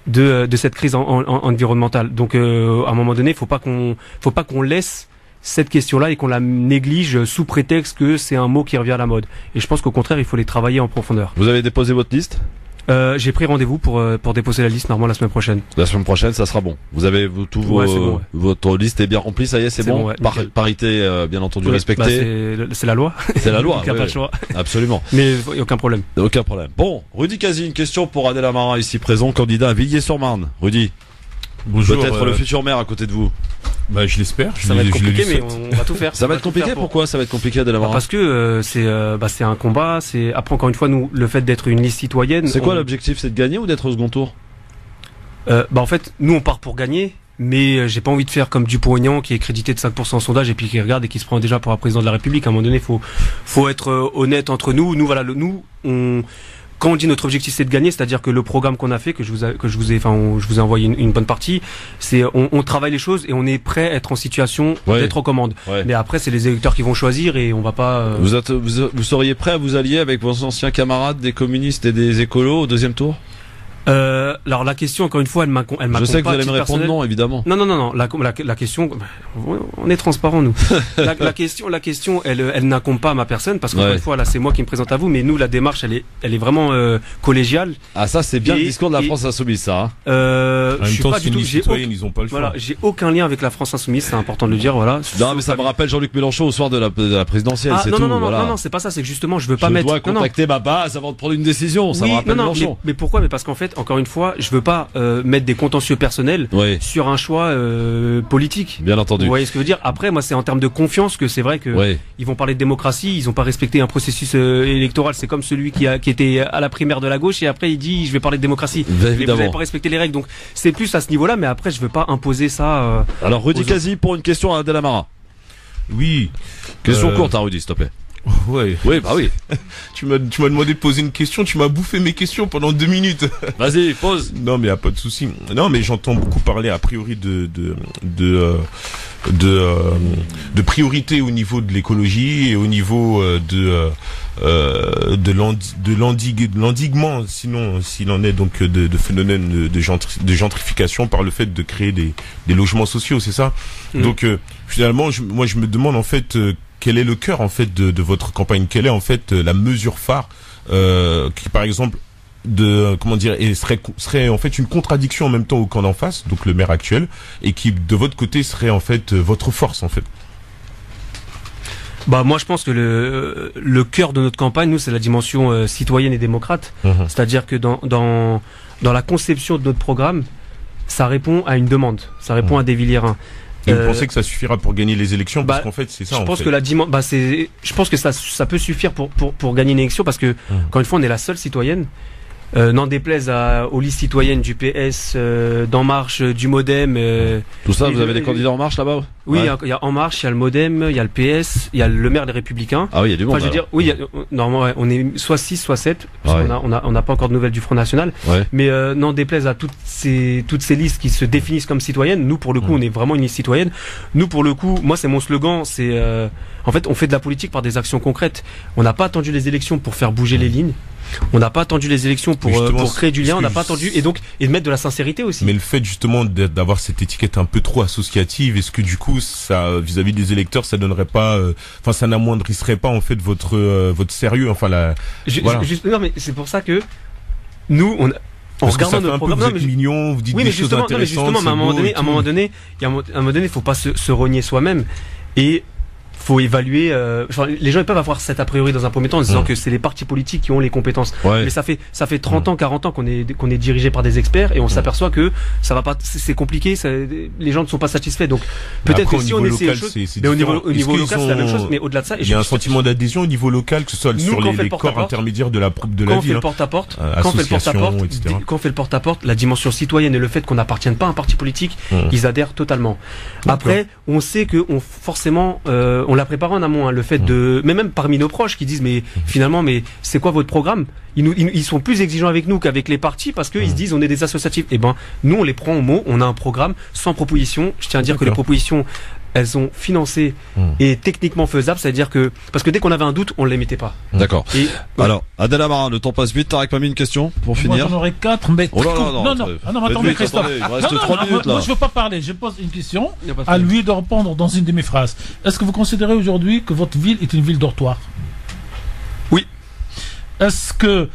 de cette crise environnementale. Donc à un moment donné, faut pas qu'on laisse cette question-là et qu'on la néglige sous prétexte que c'est un mot qui revient à la mode. Et je pense qu'au contraire, il faut les travailler en profondeur. Vous avez déposé votre liste ? J'ai pris rendez-vous pour déposer la liste normalement la semaine prochaine. La semaine prochaine, ça sera bon. Vous avez votre liste est bien remplie, ça y est, c'est bon. Ouais, parité, bien entendu, respectée. C'est la loi. C'est la loi. Il n'y a pas le choix. Absolument. Mais il n'y a aucun problème. Aucun problème. Bon, Rudy Kazi, une question pour Adel Amara, ici présent, candidat à Villiers-sur-Marne. Rudy. Bonjour. Peut-être le futur maire à côté de vous. Bah, je l'espère. Ça va être compliqué, mais on va tout faire. Ça va être compliqué. Pourquoi ça va être compliqué, Adel Amara ? Parce que c'est un combat. Après, encore une fois, nous, le fait d'être une liste citoyenne. C'est quoi l'objectif ? C'est de gagner ou d'être au second tour ? En fait, nous, on part pour gagner. Mais j'ai pas envie de faire comme Dupont-Aignan qui est crédité de 5% en sondage et puis qui regarde et qui se prend déjà pour un président de la République. À un moment donné, faut être honnête entre nous. Nous, voilà, quand on dit notre objectif c'est de gagner, c'est-à-dire que le programme qu'on a fait, je vous ai envoyé une bonne partie, c'est on travaille les choses et on est prêt à être en situation d'être aux commandes. Ouais. Mais après c'est les électeurs qui vont choisir et on va pas. Vous seriez prêt à vous allier avec vos anciens camarades des communistes et des écolos au deuxième tour ? Alors la question encore une fois elle m'a je sais que vous allez me répondre non évidemment. Non la question on est transparent nous. la question elle n'incombe pas à ma personne parce qu'encore une fois là c'est moi qui me présente à vous mais nous la démarche elle est vraiment collégiale. Ah ça c'est bien le discours de la France Insoumise ça. Je suis pas du tout ils ont pas le choix. Voilà, j'ai aucun lien avec la France Insoumise, c'est important de le dire voilà. Non mais ça me rappelle Jean-Luc Mélenchon au soir de la présidentielle, c'est tout. Non, c'est pas ça, c'est que justement je veux pas mettre. Je dois contacter ma base avant de prendre une décision, ça me rappelle Mélenchon. Mais pourquoi ? Mais parce qu'en fait encore une fois, je veux pas mettre des contentieux personnels sur un choix politique. Bien entendu. Vous voyez ce que je veux dire ? Après, moi, c'est en termes de confiance que c'est vrai que ils vont parler de démocratie, ils ont pas respecté un processus électoral. C'est comme celui qui était à la primaire de la gauche et après il dit je vais parler de démocratie. Mais vous n'avez pas respecté les règles, donc c'est plus à ce niveau-là. Mais après, je veux pas imposer ça. Alors Rudy Kazi pour une question à Adel Amara. Oui. Question courte à Rudy, s'il te plaît. Ouais. Oui, bah oui. tu m'as demandé de poser une question, tu m'as bouffé mes questions pendant 2 minutes. Vas-y, pose. Non, mais y a pas de souci. Non, mais j'entends beaucoup parler a priori de priorité au niveau de l'écologie et au niveau de l'endiguement, sinon s'il en est donc de phénomène de gentrification par le fait de créer des logements sociaux, c'est ça. Donc finalement, moi je me demande en fait quel est le cœur en fait de votre campagne, quelle est en fait la mesure phare qui par exemple serait en fait une contradiction en même temps au camp d'en face, donc le maire actuel, et qui de votre côté serait en fait votre force en fait. Bah moi je pense que le cœur de notre campagne, nous, c'est la dimension citoyenne et démocrate. C'est-à-dire que dans la conception de notre programme, ça répond à une demande, ça répond à des Villiérains. Et vous pensez que ça suffira pour gagner les élections parce qu'en fait c'est ça. Je pense que ça peut suffire pour gagner une élection parce que encore une fois on est la seule citoyenne. N'en déplaise aux listes citoyennes du PS, d'En Marche, du Modem. Tout ça, vous avez des candidats En Marche là-bas ? Oui, il y a En Marche, il y a le Modem, il y a le PS, il y a le maire des Républicains. Ah oui, il y a du monde. Enfin, je veux dire, oui, normalement, on est soit 6, soit 7, parce qu'on n'a pas encore de nouvelles du Front National. Ouais. Mais n'en déplaise à toutes ces listes qui se définissent comme citoyennes, nous, pour le coup, on est vraiment une liste citoyenne. Nous, pour le coup, moi, c'est mon slogan, c'est en fait, on fait de la politique par des actions concrètes. On n'a pas attendu les élections pour faire bouger les lignes. On n'a pas attendu les élections pour créer du lien, on n'a pas attendu et de mettre de la sincérité aussi. Mais le fait justement d'avoir cette étiquette un peu trop associative, est-ce que du coup ça vis-à-vis des électeurs ça donnerait pas ça n'amoindrisserait pas en fait votre sérieux, enfin non mais c'est pour ça que nous on regarde notre programme, vous êtes mignon, vous dites des choses intéressantes. Mais justement, à un moment donné, il faut pas se renier soi-même et faut évaluer. Les gens ils peuvent avoir cet a priori dans un premier temps en disant que c'est les partis politiques qui ont les compétences. Ouais. Mais ça fait 30 ans, 40 ans qu'on est dirigé par des experts et on s'aperçoit que ça va pas, c'est compliqué, les gens ne sont pas satisfaits. Donc peut-être que si on essaie autre chose, mais au niveau local c'est la même chose. Mais au-delà de ça, il y a un sentiment d'adhésion au niveau local, que ce soit sur les corps intermédiaires de la ville. Quand on fait le porte-à-porte, quand on fait le porte-à-porte, la dimension citoyenne et le fait qu'on n'appartienne pas à un parti politique, ils adhèrent totalement. Après, on sait que forcément, on l'a préparé en amont, hein, le fait mais même parmi nos proches qui disent mais finalement c'est quoi votre programme? Ils sont plus exigeants avec nous qu'avec les partis parce qu'ils se disent on est des associatifs. Et ben nous on les prend au mot, on a un programme sans proposition. Je tiens à dire que les propositions elles sont financées et techniquement faisables, c'est-à-dire que parce que dès qu'on avait un doute, on les mettait pas. D'accord. Alors, Adel Amara, le temps passe vite. Tarek Pami, une question pour finir. Moi j'en aurais 4, mais oh là là, non, attendez, Christophe. Il reste 3 minutes là. Moi je veux pas parler. Je pose une question à lui de répondre dans une de mes phrases. Est-ce que vous considérez aujourd'hui que votre ville est une ville dortoir? Oui. Est-ce que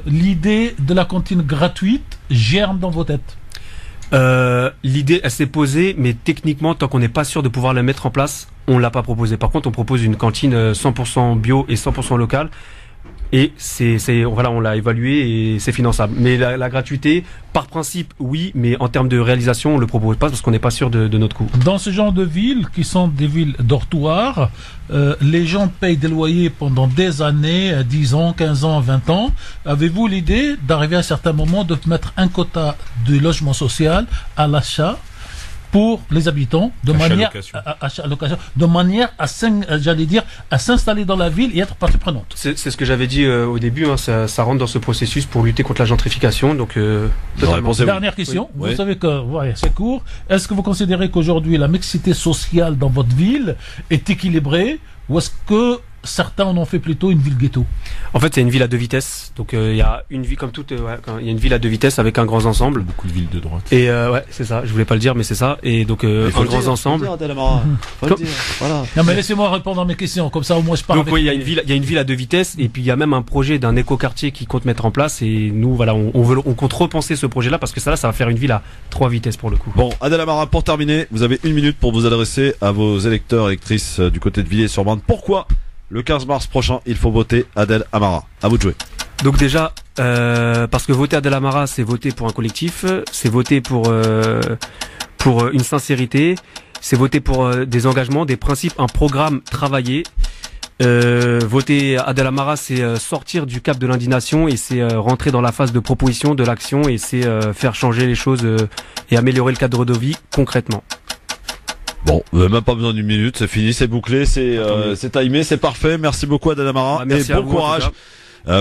l'idée de la cantine gratuite germe dans vos têtes? L'idée elle s'est posée, mais techniquement tant qu'on n'est pas sûr de pouvoir la mettre en place, on l'a pas proposé. Par contre on propose une cantine 100% bio et 100% locale et voilà, on l'a évalué et c'est finançable. Mais la gratuité par principe oui, mais en termes de réalisation on le propose pas parce qu'on n'est pas sûr de notre coût. Dans ce genre de villes qui sont des villes dortoirs, les gens payent des loyers pendant des années, 10 ans, 15 ans, 20 ans. Avez-vous l'idée d'arriver à un certain moment de mettre un quota de logement social à l'achat pour les habitants, de manière à s'installer dans la ville et être partie prenante? C'est ce que j'avais dit au début, hein, ça rentre dans ce processus pour lutter contre la gentrification. Donc, dernière question, vous savez que c'est court. Est-ce que vous considérez qu'aujourd'hui la mixité sociale dans votre ville est équilibrée ou est-ce que certains en ont fait plutôt une ville ghetto? En fait, c'est une ville à deux vitesses. Donc, il y a une ville comme toute, il y a une ville à deux vitesses avec un grand ensemble. Beaucoup de villes de droite. Et ouais, c'est ça. Je voulais pas le dire, mais c'est ça. Et donc, un grand ensemble. Faut le dire, voilà. Non, mais laissez-moi répondre à mes questions. Comme ça, au moins, je parle. Donc, oui, il y a une ville à deux vitesses. Et puis, il y a même un projet d'un écoquartier qui compte mettre en place. Et nous, voilà, on compte repenser ce projet-là parce que ça va faire une ville à 3 vitesses pour le coup. Bon, Adel Amara, pour terminer, vous avez 1 minute pour vous adresser à vos électeurs et électrices du côté de Villiers-sur-Marne. Pourquoi le 15 mars prochain, il faut voter Adel Amara? À vous de jouer. Donc déjà, parce que voter Adel Amara, c'est voter pour un collectif, c'est voter pour une sincérité, c'est voter pour des engagements, des principes, un programme travaillé. Voter Adel Amara, c'est sortir du cap de l'indignation et c'est rentrer dans la phase de proposition, de l'action et c'est faire changer les choses et améliorer le cadre de vie concrètement. Bon, même pas besoin d'1 minute, c'est fini, c'est bouclé, c'est timé, c'est parfait. Merci beaucoup Adel Amara et bon courage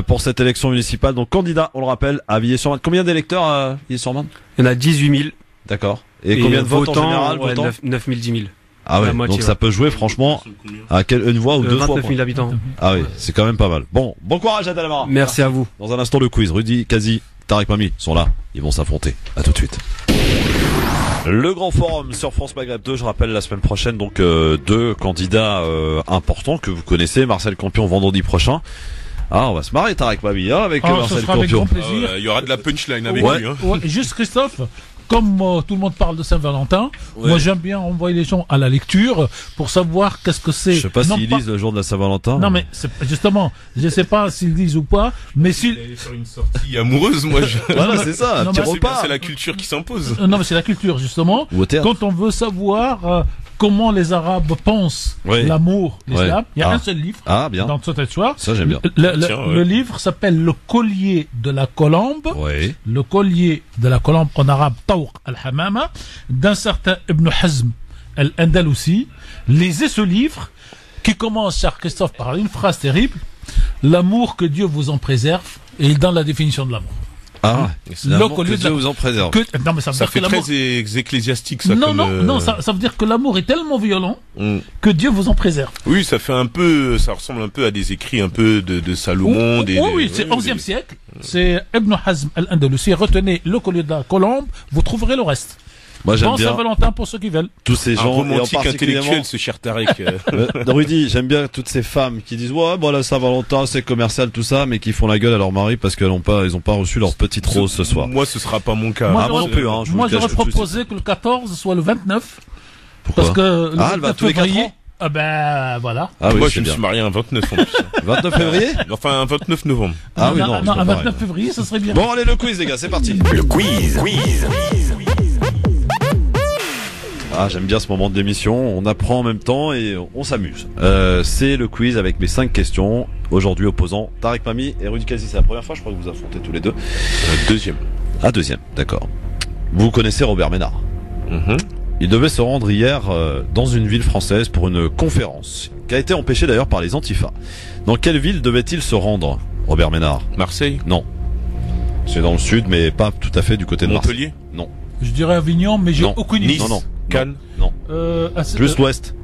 pour cette élection municipale. Donc candidat, on le rappelle, à Villiers-sur-Marne. Combien d'électeurs à Villiers-sur-Marne? Il y en a 18 000. D'accord. Et combien de votes en général? 9 000, 10 000. Ah ouais, donc ça peut jouer franchement à une voix ou 2 fois. 29 000 habitants. Ah oui, c'est quand même pas mal. Bon courage Adel Amara. Merci à vous. Dans un instant le quiz, Rudy, Kazi, Tarek Pami sont là, ils vont s'affronter. À tout de suite. Le grand forum sur France Maghreb 2, je rappelle la semaine prochaine, donc 2 candidats importants que vous connaissez, Marcel Campion vendredi prochain. Ah, on va se marrer Tarek Pami avec Marcel Campion. Avec grand plaisir. Il y aura de la punchline avec lui. Hein. Ouais, juste Christophe, comme tout le monde parle de Saint-Valentin, moi j'aime bien envoyer les gens à la lecture pour savoir qu'est-ce que c'est. Je sais pas s'ils lisent le jour de la Saint-Valentin. Non mais justement, je sais pas s'ils lisent ou pas, mais s'ils sur une sortie amoureuse, moi voilà, c'est ça, un petit repas. C'est la culture qui s'impose. Non mais c'est la culture justement. Quand on veut savoir comment les Arabes pensent l'amour, l'islam. Il y a un seul livre dans cette histoire. Ça, j'aime bien. Le livre s'appelle Le collier de la colombe. Le collier de la colombe en arabe, Tawq al-Hamama, d'un certain Ibn Hazm al-Andalusi. Lisez ce livre qui commence, cher Christophe, par une phrase terrible. L'amour que Dieu vous en préserve. Et il donne la définition de l'amour. Ah, l'amour que Dieu vous en préserve. Non, mais ça fait très ecclésiastique, ça. Non, ça veut dire que l'amour est tellement violent que Dieu vous en préserve. Oui, ça ressemble un peu à des écrits un peu de Salomon. Oui, c'est 11e siècle. C'est Ibn Hazm al-Andalusi. Retenez le collier de la colombe, vous trouverez le reste. Moi, j'aime bien Saint-Valentin pour ceux qui veulent. Tous ces gens romantiques intellectuels, ce cher Tarek. Rudy, j'aime bien toutes ces femmes qui disent la Saint-Valentin c'est commercial tout ça, mais qui font la gueule à leur mari parce qu'ils ont pas reçu leur petite rose ce soir. Moi, ce sera pas mon cas. Moi non plus. Moi, j'aurais proposé que le 14 soit le 29. Pourquoi? Parce que elle va tous les 4 ans. Ah ben voilà. Ah oui, Moi, c'est je me bien. suis marié un 29 en plus. 29 février? Enfin, un 29 novembre. Ah oui, non, non, c'est pas un pareil. 29 février, ça serait bien. Bon, allez, le quiz, les gars, c'est parti. Le quiz. Ah, j'aime bien ce moment de l'émission. On apprend en même temps et on s'amuse. C'est le quiz avec mes 5 questions. Aujourd'hui, opposant Tariq Mami et Rudy Kazi. C'est la première fois, je crois que vous affrontez tous les deux. Deuxième. Ah, deuxième, d'accord. Vous connaissez Robert Ménard. Mhm. Il devait se rendre hier dans une ville française pour une conférence, qui a été empêchée d'ailleurs par les Antifa. Dans quelle ville devait-il se rendre, Robert Ménard? Marseille. Non. C'est dans le sud, mais pas tout à fait du côté de Marseille. Montpellier. Non. Je dirais Avignon, mais j'ai Non. aucune idée. Nice. Non, non. Cannes. Non. Plus Toulouse. l'ouest.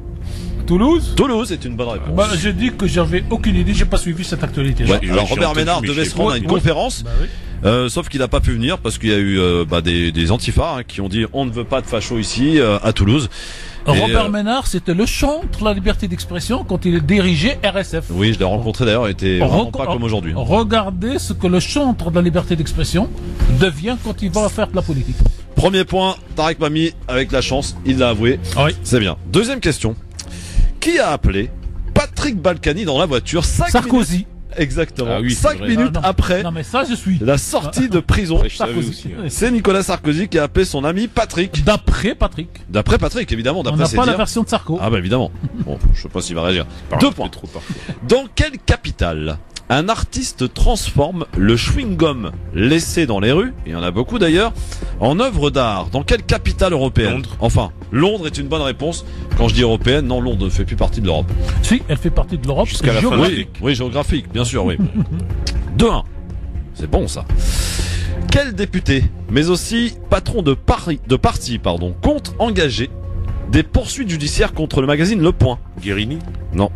Toulouse est une bonne réponse. Bah, j'ai dit que j'avais aucune idée, j'ai pas suivi cette actualité. Ouais, J'ai alors entendu, Robert Ménard mais devait je se sais rendre pas. à une Ouais. conférence, Bah oui. sauf qu'il n'a pas pu venir parce qu'il y a eu des Antifa qui ont dit on ne veut pas de fachos ici à Toulouse. Et, Robert Ménard, c'était le chantre de la liberté d'expression quand il dirigeait RSF. Oui, je l'ai rencontré d'ailleurs, il était vraiment pas comme aujourd'hui. Regardez ce que le chantre de la liberté d'expression devient quand il va faire de la politique. Premier point, Tariq Mami, avec la chance, il l'a avoué. Oui. C'est bien. Deuxième question. Qui a appelé Patrick Balkany dans la voiture 5 minutes Sarkozy. Exactement. Ah oui, c'est 5 vrai. minutes Non. après Non mais ça je suis. la sortie de prison. Ouais, je savais Sarkozy. aussi, ouais. C'est Nicolas Sarkozy qui a appelé son ami Patrick. D'après Patrick. D'après Patrick, évidemment, On d'après n'a ses pas la dires. version de Sarko. Ah bah évidemment. Bon, je sais pas s'il va réagir. Par 2 un peu points. trop parfois. Dans quelle capitale un artiste transforme le chewing-gum laissé dans les rues, il y en a beaucoup d'ailleurs, en œuvre d'art? Dans quelle capitale européenne? Londres. Enfin, Londres est une bonne réponse. Quand je dis européenne, non, Londres ne fait plus partie de l'Europe. Si, elle fait partie de l'Europe. Jusqu'à la fin de géographique. Oui, géographique, bien sûr, oui. 2-1. C'est bon ça. Quel député, mais aussi patron de parti, compte engager des poursuites judiciaires contre le magazine Le Point? Guérini. Non.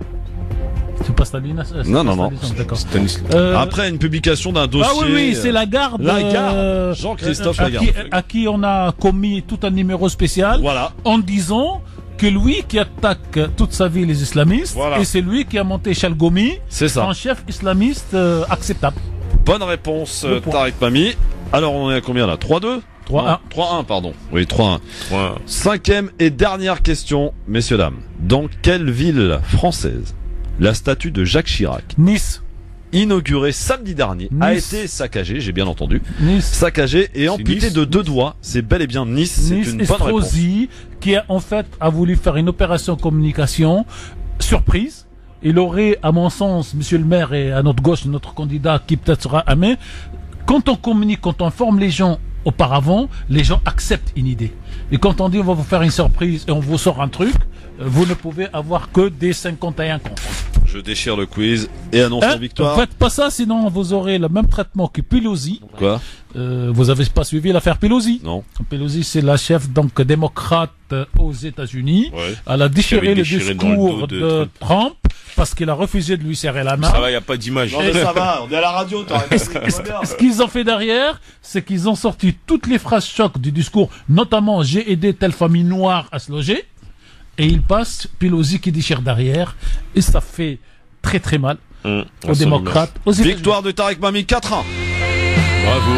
C'est pas Staline. Non, non, non. D'accord. Stanislas. Après une publication d'un dossier. Ah oui, c'est la garde. Lagarde. Jean-Christophe Lagarde. À qui on a commis tout un numéro spécial Voilà. en disant que lui qui attaque toute sa vie les islamistes, Voilà. et c'est lui qui a monté Chalgomi C'est ça. en chef islamiste acceptable. Bonne réponse, Le point. Tariq Mami. Alors on est à combien là? 3-2? 3-1. 3-1, pardon. Oui, 3-1. Ouais. Cinquième et dernière question, messieurs, dames. Dans quelle ville française la statue de Jacques Chirac, Nice. inaugurée samedi dernier, a Nice. été saccagée, j'ai bien entendu, Nice. saccagée et amputée Nice. de 2 doigts? C'est bel et bien Nice, c'est Nice une bonne réponse. Estrosi, qui a en fait a voulu faire une opération communication surprise. Il aurait, à mon sens, monsieur le maire et à notre gauche, notre candidat qui peut-être sera amé, quand on communique, quand on forme les gens auparavant, les gens acceptent une idée. Et quand on dit on va vous faire une surprise et on vous sort un truc, vous ne pouvez avoir que des 51 contre. Je déchire le quiz et annonce la victoire. Faites pas ça, sinon vous aurez le même traitement que Pelosi. Quoi? Vous avez pas suivi l'affaire Pelosi? Non. Pelosi, c'est la chef donc démocrate aux États-Unis. Ouais. Elle a déchiré avait le déchiré dans le discours dos de de Trump parce qu'il a refusé de lui serrer la main. Ça va, y a pas d'image. Non mais ça va, on est à la radio, Ce qu'ils ont fait derrière, c'est qu'ils ont sorti toutes les phrases chocs du discours, notamment j'ai aidé telle famille noire à se loger, et il passe Pelosi qui déchire derrière, et ça fait très très mal aux démocrates, aux États-Unis. Victoire de Tariq Mami 4-1. Bravo.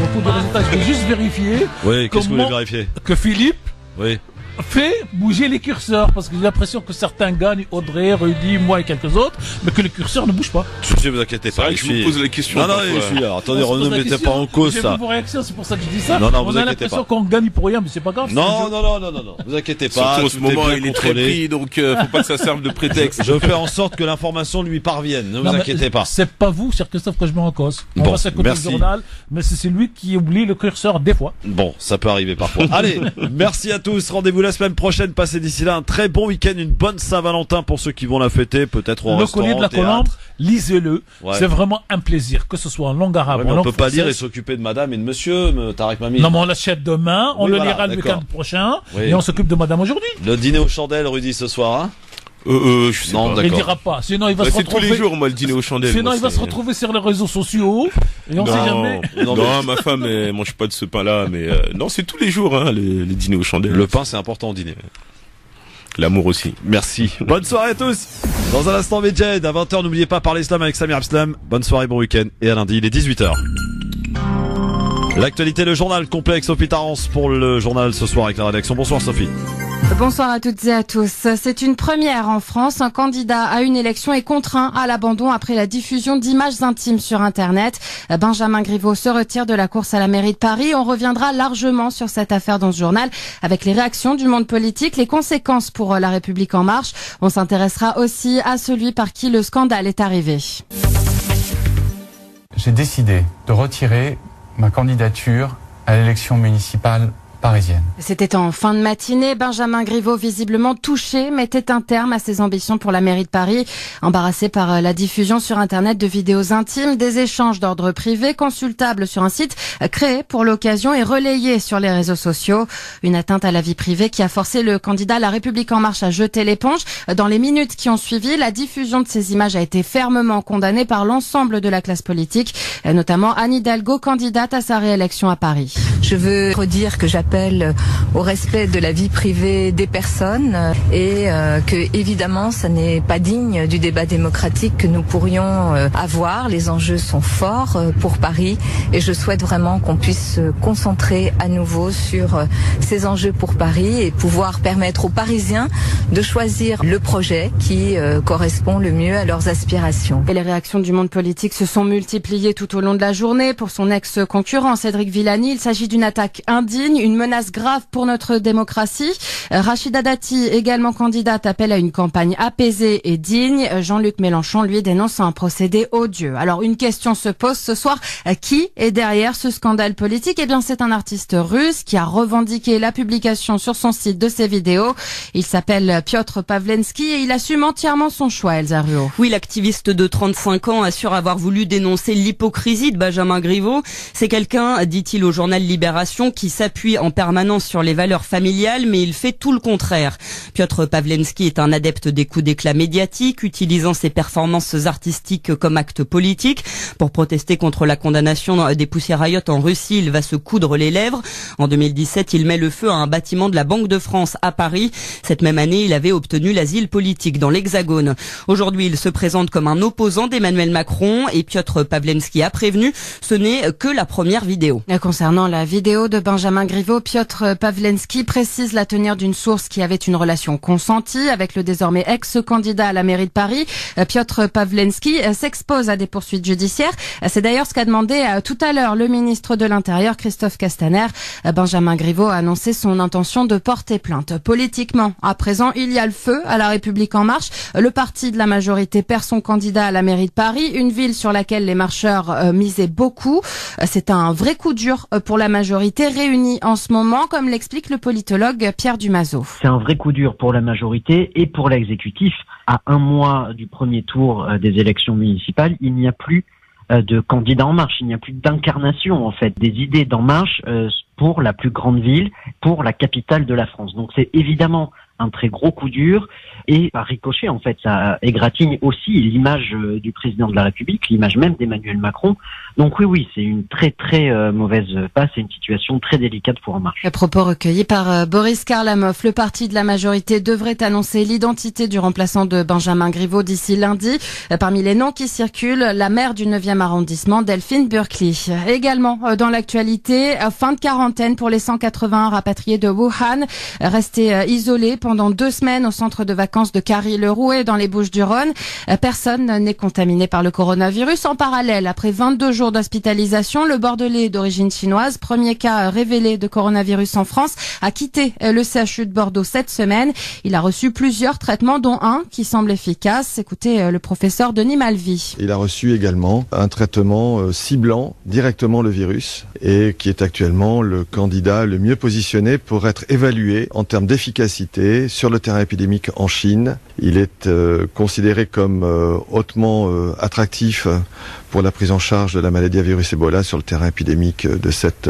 Au cours du résultat, je vais juste vérifier Oui, qu'est-ce que vous Comment- voulez vérifier? que Philippe Oui. fait bouger les curseurs, parce que j'ai l'impression que certains gagnent, Audrey, Rudy, moi et quelques autres, mais que les curseurs ne bougent pas. Ne vous inquiétez C'est pas, vrai il que je vous suit. pose la question. Non, non, parfois. il suit. Alors, attendez, On se pose ne la mettez question. pas en cause J'ai ça. vu vos réactions, c'est pour ça que je dis ça. Non, non, vous On a inquiétez l'impression pas. qu'on gagne pour rien, mais c'est pas grave. Non, non, vous inquiétez pas. Surtout en ce tout est moment, bien il est très contrôlé. pris, donc faut pas que ça serve de prétexte. Je fais en sorte que l'information lui parvienne, ne vous inquiétez pas. C'est pas vous, cher Christophe, que je mets en cause. On Bon, va s'écouter le merci. journal, mais c'est lui qui oublie le curseur des fois. Bon, ça peut arriver parfois. Allez, merci à tous. Rendez-vous la semaine prochaine. Passez d'ici là un très bon week-end, une bonne Saint-Valentin pour ceux qui vont la fêter, peut-être au Le restaurant, collier de la au théâtre. Colombe, lisez-le. Ouais. C'est vraiment un plaisir, que ce soit en langue arabe Ouais, ou mais en on langue peut pas française. lire et s'occuper de madame et de monsieur, Tariq Mami. Non, mais on l'achète demain, on Oui, le voilà, lira le d'accord. week-end prochain, Oui. et on s'occupe de madame aujourd'hui. Le dîner aux chandelles, Rudy, ce soir, hein? Je sais Non, pas. Il d'accord. dira pas, sinon il va Bah, se c'est tous retrouver. les jours, moi, le dîner aux chandelles. Sinon, moi, il va c'est- se retrouver sur les réseaux sociaux, et on sait jamais. Non, Non, mais- ma femme, elle mange pas de ce pain-là, mais non, c'est tous les jours, hein, les dîners aux chandelles. Le pain, c'est important au dîner. L'amour aussi. Merci. Bonne soirée à tous. Dans un instant, Medjed, à 20h, n'oubliez pas parler islam avec Samir Abslam. Bonne soirée, bon week-end. Et à lundi, il est 18h. L'actualité, le journal complet avec Sophie Tarrance pour le journal ce soir avec la rédaction. Bonsoir Sophie. Bonsoir à toutes et à tous. C'est une première en France. Un candidat à une élection est contraint à l'abandon après la diffusion d'images intimes sur Internet. Benjamin Griveaux se retire de la course à la mairie de Paris. On reviendra largement sur cette affaire dans ce journal avec les réactions du monde politique, les conséquences pour La République en marche. On s'intéressera aussi à celui par qui le scandale est arrivé. J'ai décidé de retirer ma candidature à l'élection municipale parisienne. C'était en fin de matinée. Benjamin Griveaux, visiblement touché, mettait un terme à ses ambitions pour la mairie de Paris. Embarrassé par la diffusion sur Internet de vidéos intimes, des échanges d'ordre privé consultables sur un site créé pour l'occasion et relayé sur les réseaux sociaux. Une atteinte à la vie privée qui a forcé le candidat La République en marche à jeter l'éponge. Dans les minutes qui ont suivi, la diffusion de ces images a été fermement condamnée par l'ensemble de la classe politique, notamment Anne Hidalgo, candidate à sa réélection à Paris. Je veux redire que j'appelle au respect de la vie privée des personnes et que évidemment ça n'est pas digne du débat démocratique que nous pourrions avoir. Les enjeux sont forts pour Paris et je souhaite vraiment qu'on puisse se concentrer à nouveau sur ces enjeux pour Paris et pouvoir permettre aux Parisiens de choisir le projet qui correspond le mieux à leurs aspirations. Et les réactions du monde politique se sont multipliées tout au long de la journée. Pour son ex-concurrent Cédric Villani, il s'agit d'une attaque indigne, une menace grave pour notre démocratie. Rachida Dati, également candidate, appelle à une campagne apaisée et digne. Jean-Luc Mélenchon, lui, dénonce un procédé odieux. Alors, une question se pose ce soir. Qui est derrière ce scandale politique? Eh bien, c'est un artiste russe qui a revendiqué la publication sur son site de ses vidéos. Il s'appelle Piotr Pawlenski et il assume entièrement son choix, Elsa Ruot. Oui, l'activiste de 35 ans assure avoir voulu dénoncer l'hypocrisie de Benjamin Griveaux. C'est quelqu'un, dit-il au journal Libération, qui s'appuie en permanence sur les valeurs familiales, mais il fait tout le contraire. Piotr Pawlenski est un adepte des coups d'éclat médiatiques, utilisant ses performances artistiques comme acte politique. Pour protester contre la condamnation des Pussy Riot en Russie, il va se coudre les lèvres. En 2017, il met le feu à un bâtiment de la Banque de France à Paris. Cette même année, il avait obtenu l'asile politique dans l'Hexagone. Aujourd'hui, il se présente comme un opposant d'Emmanuel Macron et Piotr Pawlenski a prévenu, ce n'est que la première vidéo. Concernant la vidéo de Benjamin Griveaux, Piotr Pawlenski précise la tenir d'une source qui avait une relation consentie avec le désormais ex-candidat à la mairie de Paris. Piotr Pawlenski s'expose à des poursuites judiciaires. C'est d'ailleurs ce qu'a demandé tout à l'heure le ministre de l'Intérieur, Christophe Castaner. Benjamin Griveaux a annoncé son intention de porter plainte. Politiquement, à présent, il y a le feu à La République en marche. Le parti de la majorité perd son candidat à la mairie de Paris, une ville sur laquelle les marcheurs misaient beaucoup. C'est un vrai coup dur pour la majorité réunie en ce moment, comme l'explique le politologue Pierre Dumazeau. C'est un vrai coup dur pour la majorité et pour l'exécutif. À un mois du premier tour des élections municipales, il n'y a plus de candidats En Marche, il n'y a plus d'incarnation en fait des idées d'En Marche pour la plus grande ville, pour la capitale de la France. Donc c'est évidemment un très gros coup dur et par ricochet en fait ça égratigne aussi l'image du président de la République, l'image même d'Emmanuel Macron. Donc oui, c'est une très mauvaise passe, c'est une situation très délicate pour En Marche. À propos recueillis par Boris Karlamov, le parti de la majorité devrait annoncer l'identité du remplaçant de Benjamin Griveaux d'ici lundi. Parmi les noms qui circulent, la maire du 9e arrondissement, Delphine Burkley. Également dans l'actualité, fin de quarantaine pour les 181 rapatriés de Wuhan, restés isolés pendant 2 semaines au centre de vacances de Carry-le-Rouet dans les Bouches-du-Rhône. Personne n'est contaminé par le coronavirus. En parallèle, après 22 jours d'hospitalisation, le Bordelais d'origine chinoise, premier cas révélé de coronavirus en France, a quitté le CHU de Bordeaux cette semaine. Il a reçu plusieurs traitements, dont un qui semble efficace. Écoutez le professeur Denis Malvy. Il a reçu également un traitement ciblant directement le virus et qui est actuellement le candidat le mieux positionné pour être évalué en termes d'efficacité sur le terrain épidémique en Chine. Il est considéré comme hautement attractif pour la prise en charge de la maladie à virus Ebola sur le terrain épidémique de cette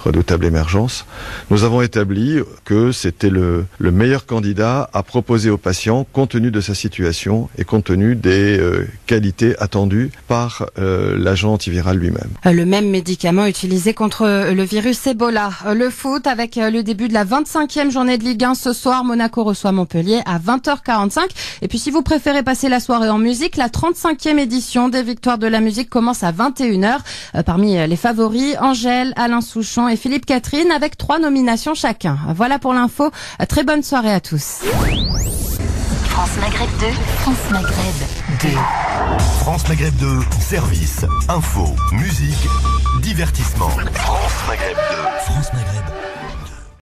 redoutable émergence. Nous avons établi que c'était le meilleur candidat à proposer aux patients compte tenu de sa situation et compte tenu des qualités attendues par l'agent antiviral lui-même. Le même médicament utilisé contre le virus Ebola. Le foot avec le début de la 25e journée de Ligue 1 ce soir. Monaco reçoit Montpellier à 20h45. Et puis si vous préférez passer la soirée en musique, la 35e édition des Victoires de la musique commence à 21h. Parmi les favoris, Angèle, Alain Souchon et Philippe Catherine avec 3 nominations chacun. Voilà pour l'info. Très bonne soirée à tous. France Maghreb 2, France Maghreb 2. France Maghreb 2, service, info, musique, divertissement. France Maghreb 2. France Maghreb